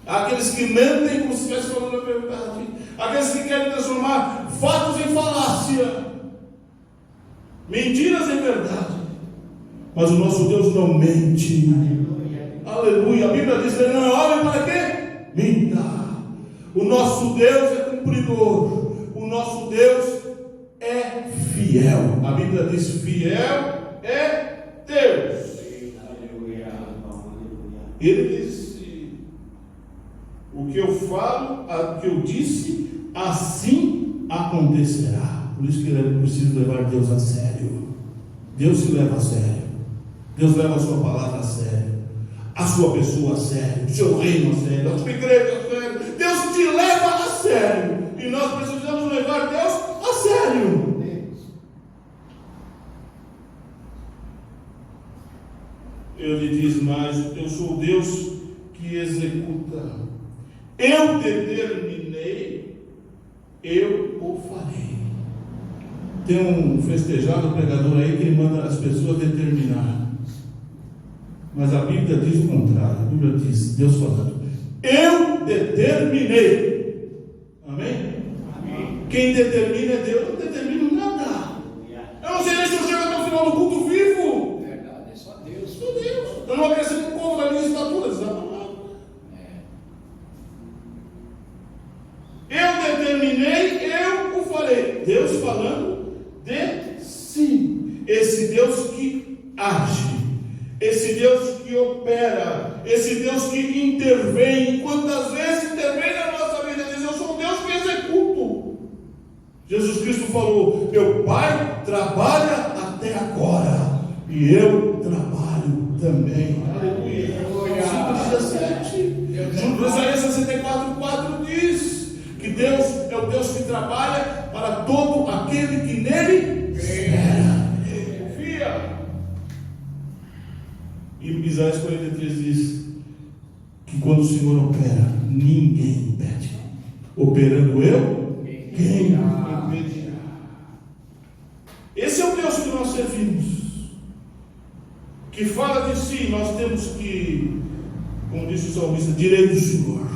Aqueles que mentem como se estivesse falando a verdade. Aqueles que querem transformar fatos em falácia. Mentiras em verdade. Mas o nosso Deus não mente. Aleluia. A Bíblia diz que Ele não é homem para quê? Minta. O nosso Deus é cumpridor. O nosso Deus é fiel. A Bíblia diz: fiel é Deus. Ele disse: o que eu falo, o que eu disse, assim acontecerá. Por isso que eu preciso levar Deus a sério. Deus se leva a sério. Deus leva a sua palavra a sério, a sua pessoa a sério, o seu reino a sério, a sua igreja a sério. Deus te leva a sério. E nós precisamos levar Deus a sério. Ele diz mais: eu sou Deus que executa. Eu determinei, eu o farei. Tem um festejado pregador aí que ele manda as pessoas determinar. Mas a Bíblia diz o contrário. A Bíblia diz, Deus falando: eu determinei. Amém? Amém. Quem determina é Deus. Eu não determino nada. Eu não sei nem se eu chego até o final do culto vivo. Verdade, é só Deus. Só Deus. Eu não acrescento um povo na minha estatura. Eu determinei, eu o farei. Deus falando de si. Esse Deus que age. Esse Deus que opera, esse Deus que intervém. Quantas vezes intervém na nossa vida? Diz: eu sou o Deus que executo. Jesus Cristo falou: meu Pai trabalha até agora, e eu trabalho também. Aleluia. Junto a Isaías 64:4 diz que Deus é o Deus que trabalha para todo aquele que nele espera. Ele confia. E Isaías 43 diz que quando o Senhor opera, ninguém impede. Operando eu, quem impedirá? Esse é o Deus que nós servimos, que fala de si. Nós temos que, como disse o salmista, direi do Senhor.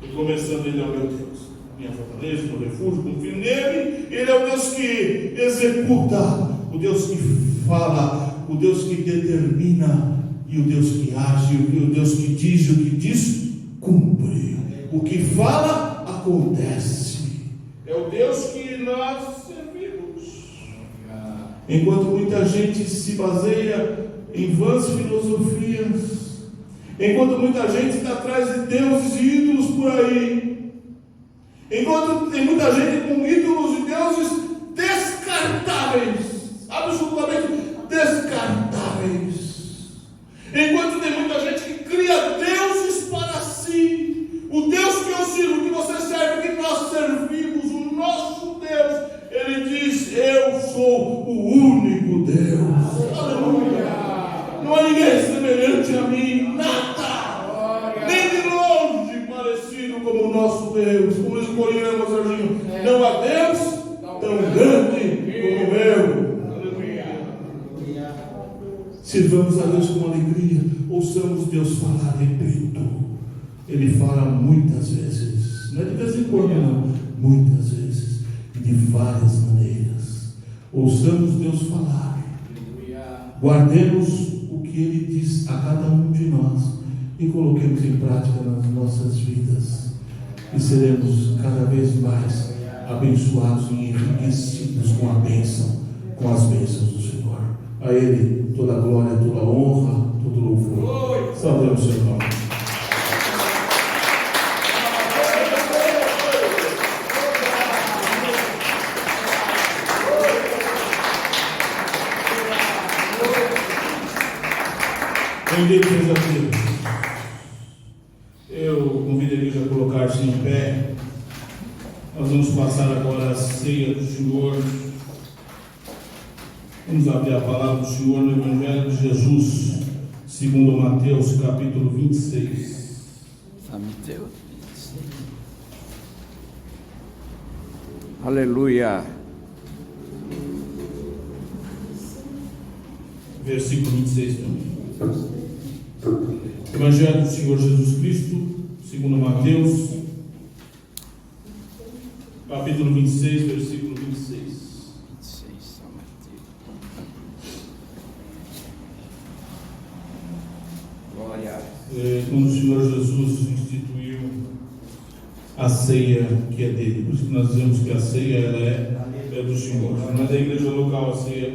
E começando, Ele é o meu Deus, minha fortaleza, meu refúgio, confio nele. Ele é o Deus que executa, o Deus que fala, o Deus que determina, e o Deus que age, o Deus que diz, e o que diz, cumpre. O que fala, acontece. É o Deus que nós servimos. Enquanto muita gente se baseia em vãs filosofias, enquanto muita gente está atrás de deuses e ídolos por aí, enquanto tem muita gente com ídolos e deuses descartáveis, absolutamente descartáveis, enquanto tem muita gente que cria deuses para si. O Deus que eu sirvo, que você serve, que nós servimos, o nosso Deus, Ele diz: eu sou o único Deus. Aleluia! Não há ninguém semelhante a mim, nada, nem de longe parecido como o nosso Deus. Como escolhemos, Serginho, não há Deus tão grande como eu. Aleluia! Sirvamos a Deus com alegria, ouçamos Deus falar, repito. Ele fala muitas vezes, não é de vez em quando, não, muitas vezes, e de várias maneiras. Ouçamos Deus falar, guardemos o que Ele diz a cada um de nós e coloquemos em prática nas nossas vidas, e seremos cada vez mais abençoados e enriquecidos com a bênção, com as bênçãos do Senhor. A Ele toda a glória, toda a honra, todo o louvor. Saudamos o Seu nome. Bendito seja Deus. Eu convido a igreja a colocar-se em pé. Nós vamos passar agora a ceia do Senhor. Vamos abrir a palavra do Senhor no Evangelho de Jesus, segundo Mateus, capítulo 26. Mateus 26. Aleluia. Versículo 26 também. Evangelho do Senhor Jesus Cristo, segundo Mateus, capítulo 26, versículo 26. 26, São Mateus. Glória. Quando o Senhor Jesus instituiu a ceia que é dele, por isso que nós dizemos que a ceia ela é do Senhor. Não é da igreja local, a ceia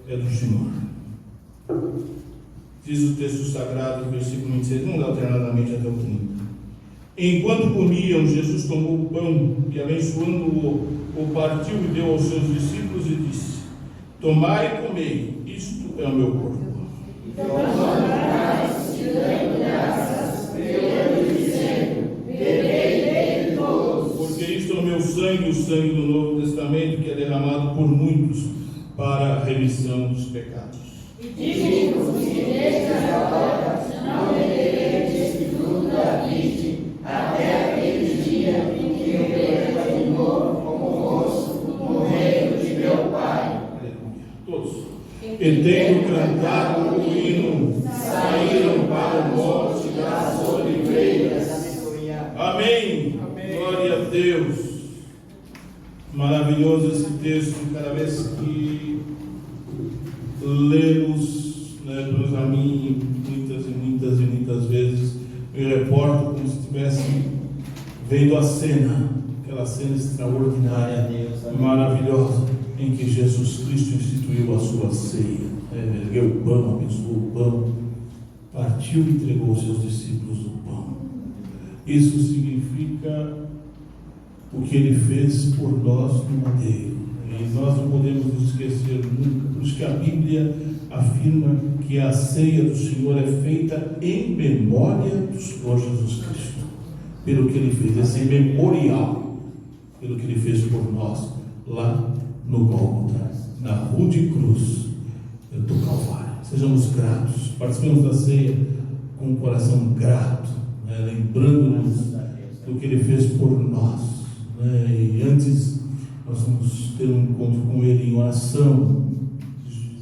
é do Senhor. Diz o texto sagrado, versículo 26, não dá alternadamente até o 30. Enquanto comiam, Jesus tomou o pão e, abençoando-o, o partiu e deu aos seus discípulos e disse: tomai e comei, isto é o meu corpo. Porque isto é o meu sangue, o sangue do Novo Testamento, que é derramado por muitos para a remissão dos pecados. Digo-vos que desde agora não bebereis do fruto da vide, até aquele dia em que eu veja de novo como moço no reino de meu Pai. Aleluia. Todos. E tendo cantado o hino, saíram para o monte das oliveiras. Amém. Glória a Deus. Maravilhoso esse texto. Cada vez que lemos, pelo menos a mim, muitas vezes, me reporto como se estivesse vendo a cena, aquela cena extraordinária, maravilhosa, em que Jesus Cristo instituiu a sua ceia. Ergueu o pão, abençoou o pão, partiu e entregou aos seus discípulos o pão. Isso significa o que Ele fez por nós no madeiro. E nós não podemos nos esquecer nunca. Por isso que a Bíblia afirma que a ceia do Senhor é feita em memória do Senhor Jesus Cristo. Pelo que Ele fez, esse memorial, pelo que Ele fez por nós, lá no Gólgota, na rude cruz do Calvário. Sejamos gratos, participemos da ceia com um coração grato, né, lembrando-nos do que Ele fez por nós, né, e antes nós vamos ter um encontro com Ele em oração,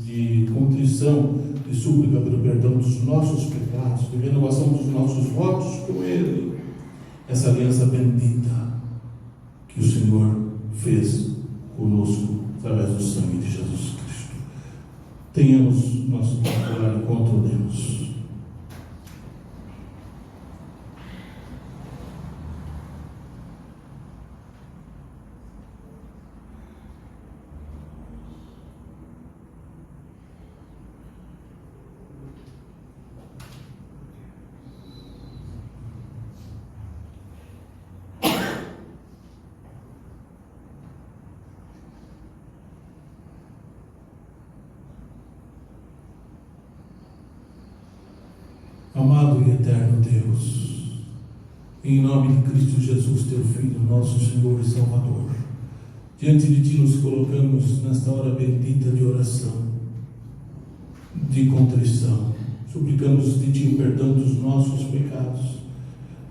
de contrição, de súplica pelo perdão dos nossos pecados, de renovação dos nossos votos com Ele, essa aliança bendita que o Senhor fez conosco através do sangue de Jesus Cristo. Tenhamos nosso orar e controlemos. Amado e eterno Deus, em nome de Cristo Jesus, teu Filho, nosso Senhor e Salvador, diante de Ti nos colocamos nesta hora bendita de oração, de contrição, suplicamos de Ti o perdão dos nossos pecados,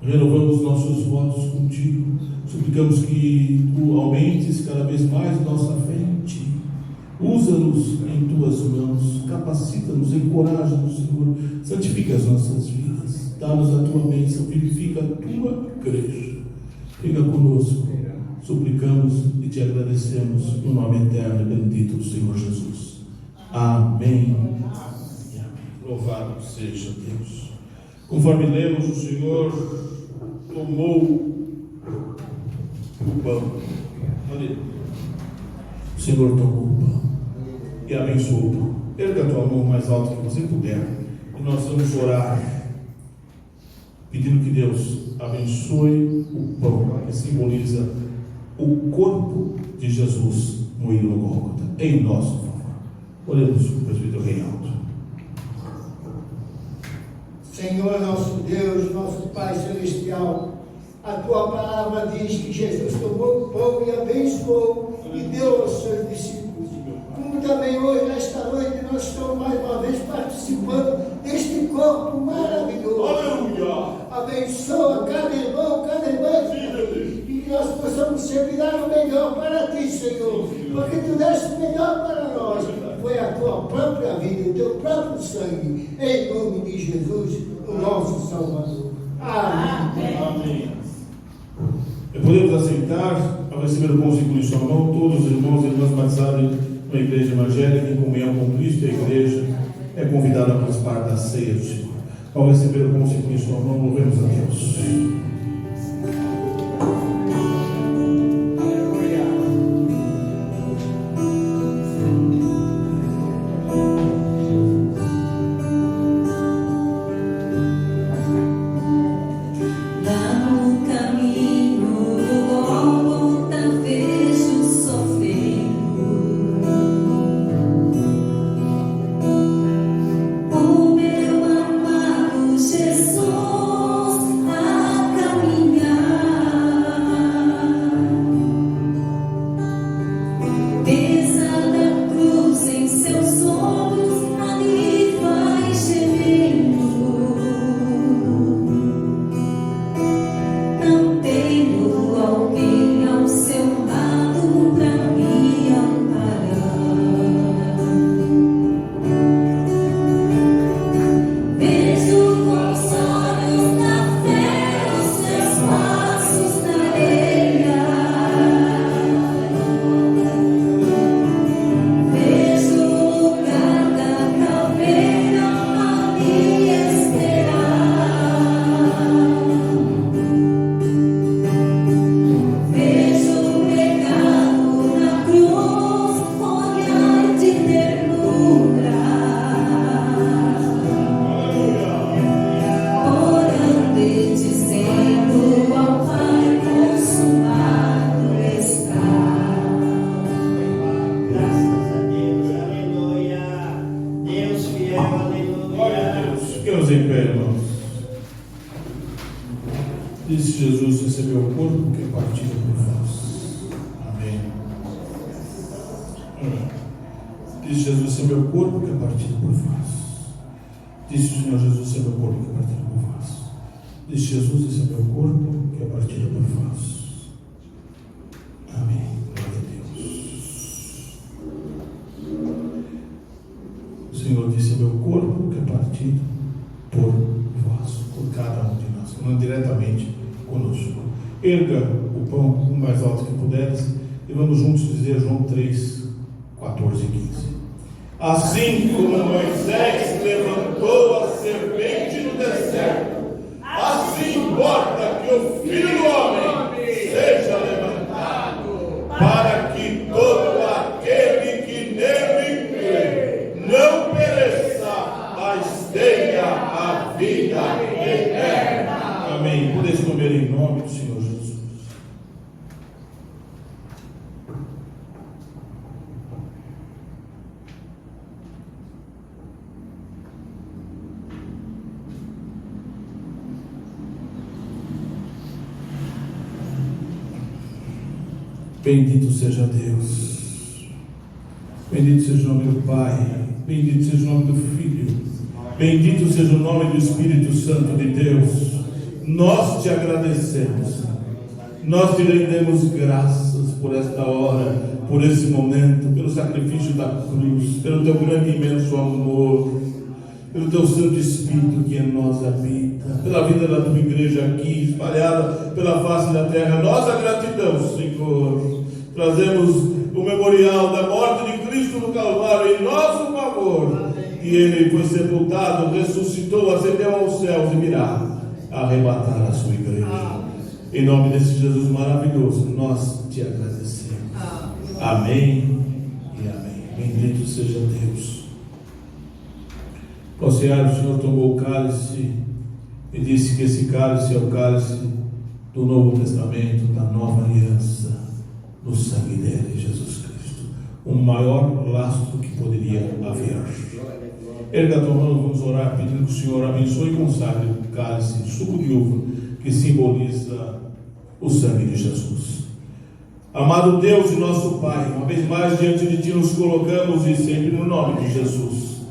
renovamos nossos votos contigo, suplicamos que Tu aumentes cada vez mais nossa fé em Ti. Usa-nos em Tuas mãos, capacita-nos, encoraja-nos, Senhor, santifica as nossas vidas, dá-nos a Tua bênção, vivifica a Tua igreja. Fica conosco, suplicamos e Te agradecemos no nome eterno e bendito do Senhor Jesus. Amém. E amém. Louvado seja Deus. Conforme lemos, o Senhor tomou o pão. Aleluia. O Senhor tomou o pão e abençoou o pão. Erga a tua mão mais alto que você puder e nós vamos orar, pedindo que Deus abençoe o pão, que simboliza o corpo de Jesus moído no Gólgota, em nosso favor. Oremos com o presbítero Reinaldo. Senhor nosso Deus, nosso Pai Celestial, a Tua palavra diz que Jesus tomou o pão e abençoou e deu aos seus discípulos. Como também hoje, nesta noite, nós estamos mais uma vez participando deste corpo maravilhoso. Aleluia! Abençoa cada irmão, cada irmã, e que nós possamos sempre dar o melhor para Ti, Senhor, porque Tu deste o melhor para nós. Foi a Tua própria vida, o Teu próprio sangue, em nome de Jesus, o nosso Salvador. Amém. Amém. Podemos aceitar, ao receber o pão em sua mão, todos os irmãos e irmãs batizados na igreja evangélica, em comunhão com Cristo, a igreja é convidada a participar da ceia do Senhor. Ao receber o pão em sua mão, louvemos a Deus. Fiquemos em pé, irmãos. Disse Jesus: recebeu o corpo que é partido por vós. Amém. Disse Jesus: recebeu o corpo que é partido por vós. Disse o Senhor Jesus: esse é meu corpo que é partido por vós. Disse Jesus: esse é meu corpo que é partido por vós. Amém. Glória a Deus. O Senhor disse: é meu corpo que é partido por vós, por cada um de nós, falando diretamente conosco. Erga o pão o mais alto que puderes e vamos juntos dizer João 3, 14 e 15. Assim como Moisés levantou a serpente no deserto, assim importa que o Filho do Homem seja levantado, para que todo aquele que nele crê não pereça, mas tenha a vida eterna. Amém. Podeis comer em nome do Senhor Jesus. Bendito seja Deus, bendito seja o nome do Pai, bendito seja o nome do Filho, bendito seja o nome do Espírito Santo de Deus. Nós te agradecemos, nós te rendemos graças por esta hora, por esse momento, pelo sacrifício da cruz, pelo teu grande e imenso amor, pelo teu Santo Espírito que em nós habita, pela vida da tua igreja aqui, espalhada pela face da terra. Nossa gratidão, Senhor. Trazemos o memorial da morte de Cristo no Calvário em nosso favor. E Ele foi sepultado, ressuscitou, ascendeu aos céus e virá arrebatar a sua igreja. Em nome desse Jesus maravilhoso, nós te agradecemos. Amém e amém. Bendito seja Deus. Ao cear, o Senhor tomou o cálice e disse que esse cálice é o cálice do Novo Testamento, da nova aliança, do sangue dele, Jesus Cristo. O maior lastro que poderia haver. Erga a tua mão, vamos orar pedindo que o Senhor abençoe e consagre o cálice, o suco de uva, que simboliza o sangue de Jesus. Amado Deus e nosso Pai, uma vez mais diante de Ti nos colocamos e sempre no nome de Jesus,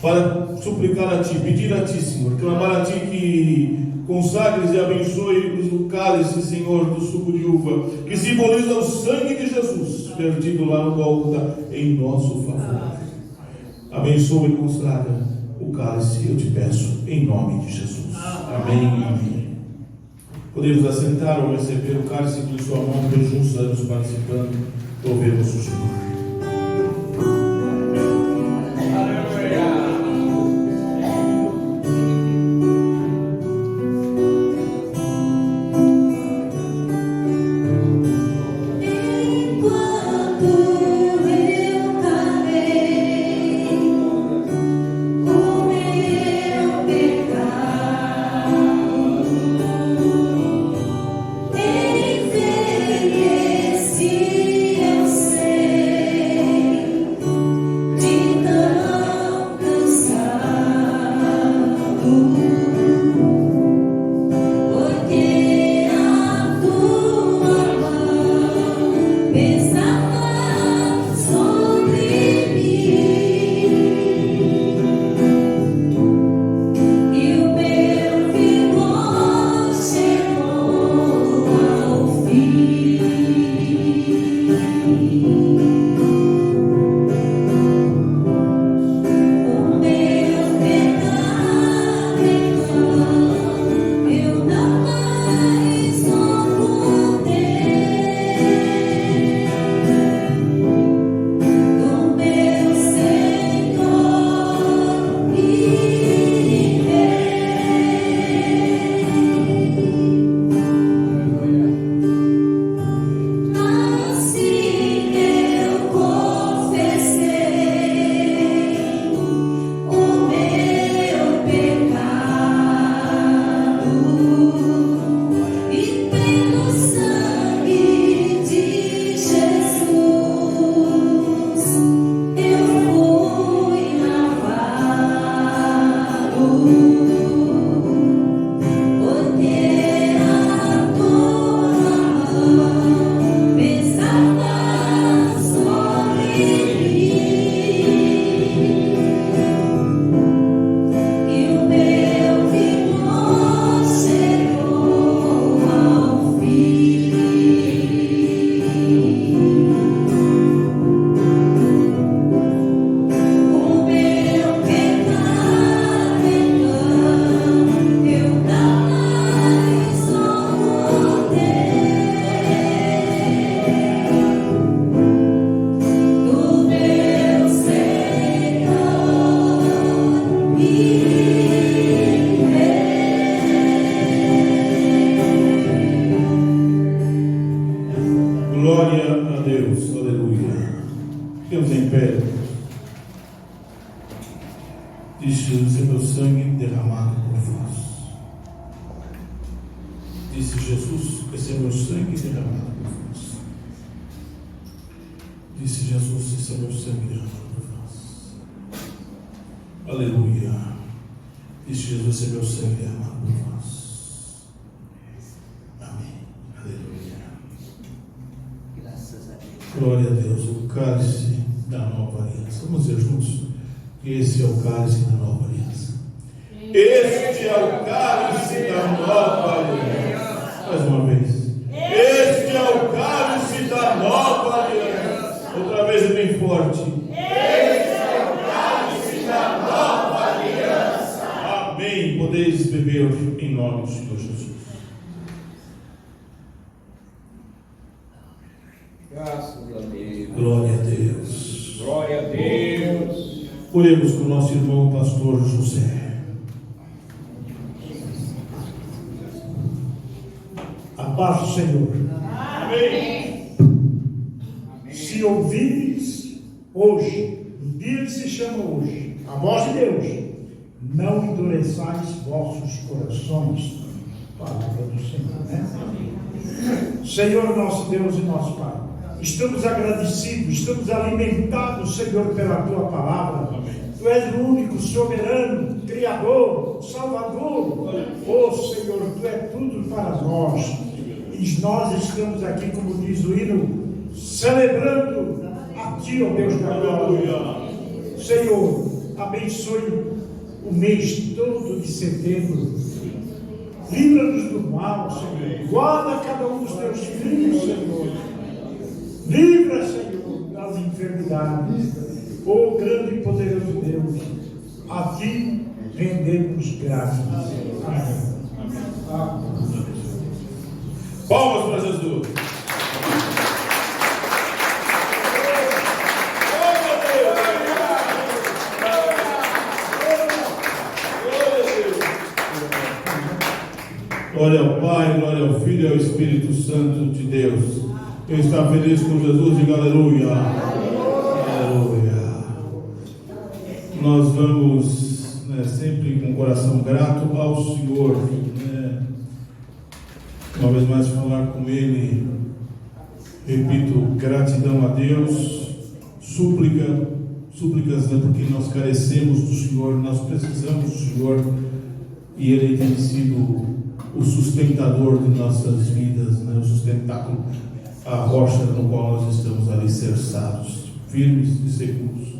para suplicar a Ti, pedir a Ti, Senhor, clamar a Ti que consagres e abençoe o cálice, Senhor, do suco de uva, que simboliza o sangue de Jesus, perdido lá no Gólgota, em nosso favor. Abençoa e consagra o cálice, eu te peço, em nome de Jesus. Amém e amém. Podemos assentar ou receber o cálice em sua mão, todos juntos estamos participando, louvemos o Senhor. Envelheci eu sei. Glória a Deus, aleluia. Ficamos em pé. Diz Jesus: é meu sangue derramado por vós. Disse Jesus: esse é meu sangue derramado por vós. Disse Jesus: esse é meu sangue derramado por vós. Aleluia. Disse Jesus: esse é meu sangue derramado por vós. Amém. Aleluia. Graças a Deus. Glória a Deus. O cálice da nova aliança. Vamos dizer juntos: esse é o cálice da nova aliança. Este é o cálice da nova aliança. Mais uma vez. Este é o cálice da nova aliança. Outra vez bem forte. Este é o cálice da nova aliança. Amém. Podeis beber em nome do Senhor Jesus. Graças a Deus. Glória a Deus. Glória a Deus. Oremos com o nosso irmão pastor José. A paz do Senhor. Amém. Se ouvires hoje, o dia que se chama hoje, a voz de Deus, não endureçais vossos corações. Palavra do Senhor, né? Senhor nosso Deus e nosso Pai, estamos agradecidos, estamos alimentados, Senhor, pela Tua palavra. Tu és o único soberano, Criador, Salvador. Oh Senhor, Tu é tudo para nós. E nós estamos aqui, como diz o hino, celebrando a Ti, ó Deus da glória. Senhor, abençoe o mês todo de setembro. Livra-nos do mal, Senhor. Guarda cada um dos Teus filhos, Senhor. Livra, Senhor, das enfermidades. Oh, grande e poderoso Deus, a Ti rendemos graças. Amém. Amém. Palmas para Jesus. Glória ao Pai, glória ao Filho e ao Espírito Santo de Deus. Quem está feliz com Jesus, diga aleluia. Aleluia. Nós vamos sempre com o coração grato ao Senhor. Uma vez mais falar com Ele. Repito, gratidão a Deus. Súplicas, porque nós carecemos do Senhor, nós precisamos do Senhor. E Ele tem sido o sustentador de nossas vidas, o sustentáculo, a rocha no qual nós estamos alicerçados, firmes e seguros.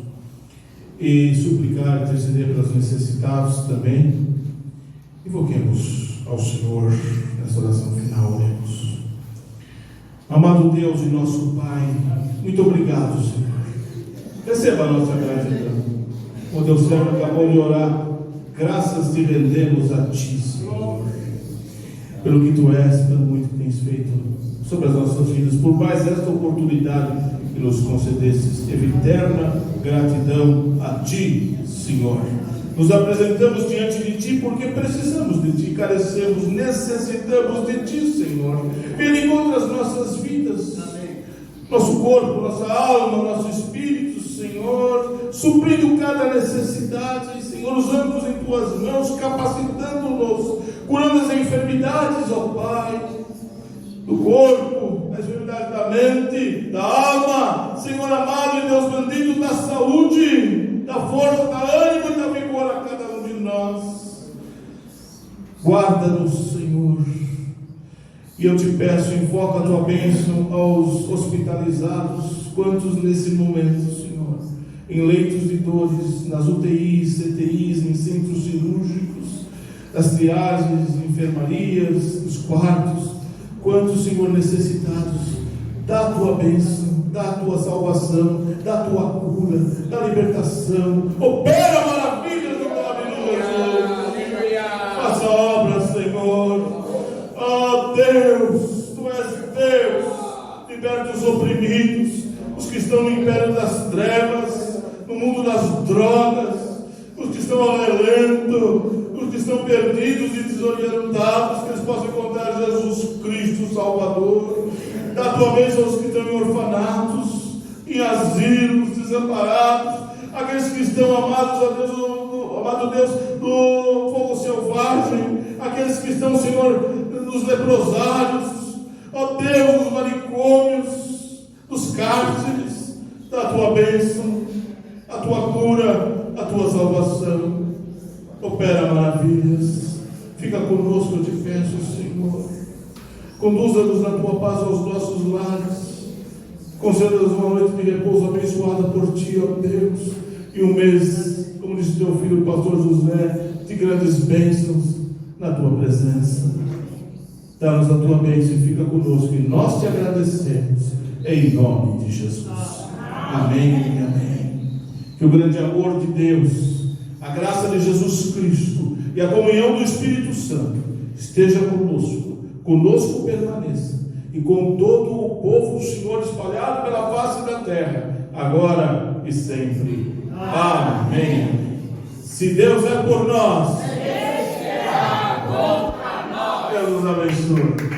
E suplicar, interceder pelos necessitados também. Invoquemos ao Senhor nessa oração final. Oremos. Amado Deus e nosso Pai, muito obrigado, Senhor. Receba a nossa gratidão. O Deus servo acabou de orar. Graças te rendemos a Ti, Senhor, pelo que Tu és, pelo muito que tens feito sobre as nossas vidas, por mais esta oportunidade que nos concedestes. Eterna gratidão a Ti, Senhor. Nos apresentamos diante de Ti porque precisamos de Ti, carecemos, necessitamos de Ti, Senhor. Vem em contra as nossas vidas, nosso corpo, nossa alma, nosso espírito, Senhor, suprindo cada necessidade, Senhor, usando-nos em Tuas mãos, capacitando-nos, curando as enfermidades, ó Pai, do corpo, as enfermidades da mente, da alma, Senhor amado e Deus bendito, da saúde, da força, da ânimo e da vigor a cada um de nós. Guarda-nos, Senhor. E eu te peço, invoca a Tua bênção aos hospitalizados, quantos nesse momento, Senhor, em leitos de dores, nas UTIs, CTIs, em centros cirúrgicos, nas triagens, enfermarias, nos quartos, quantos, Senhor, necessitados, dá a Tua bênção, dá a Tua salvação, dá a Tua cura, dá a libertação, opera maravilhas no nome de Jesus, faça obras, Senhor. Oh Deus, Tu és Deus, liberta os oprimidos, os que estão no império das trevas, no mundo das drogas, os que estão ao relento, os que estão perdidos e desorientados, que eles possam encontrar Jesus Cristo, Salvador. Dá a tua bênção aos que estão em orfanatos, em asilos, desamparados, aqueles que estão, amados a Deus, amado Deus, do fogo selvagem, aqueles que estão, Senhor, nos leprosários, ó Deus, nos manicômios, nos cárceres. Dá a tua bênção, a tua cura, a tua salvação. Opera maravilhas. Fica conosco, eu te peço, Senhor. Conduza-nos na tua paz aos nossos lares. Conceda-nos uma noite de repouso abençoada por ti, ó Deus. E um mês, como disse teu filho, o pastor José, de grandes bênçãos na tua presença. Dá-nos a tua bênção e fica conosco. E nós te agradecemos, em nome de Jesus. Amém e amém. Que o grande amor de Deus, a graça de Jesus Cristo e a comunhão do Espírito Santo esteja conosco permaneça, e com todo o povo do Senhor espalhado pela face da terra, agora e sempre. Amém. Se Deus é por nós, Deus nos abençoe.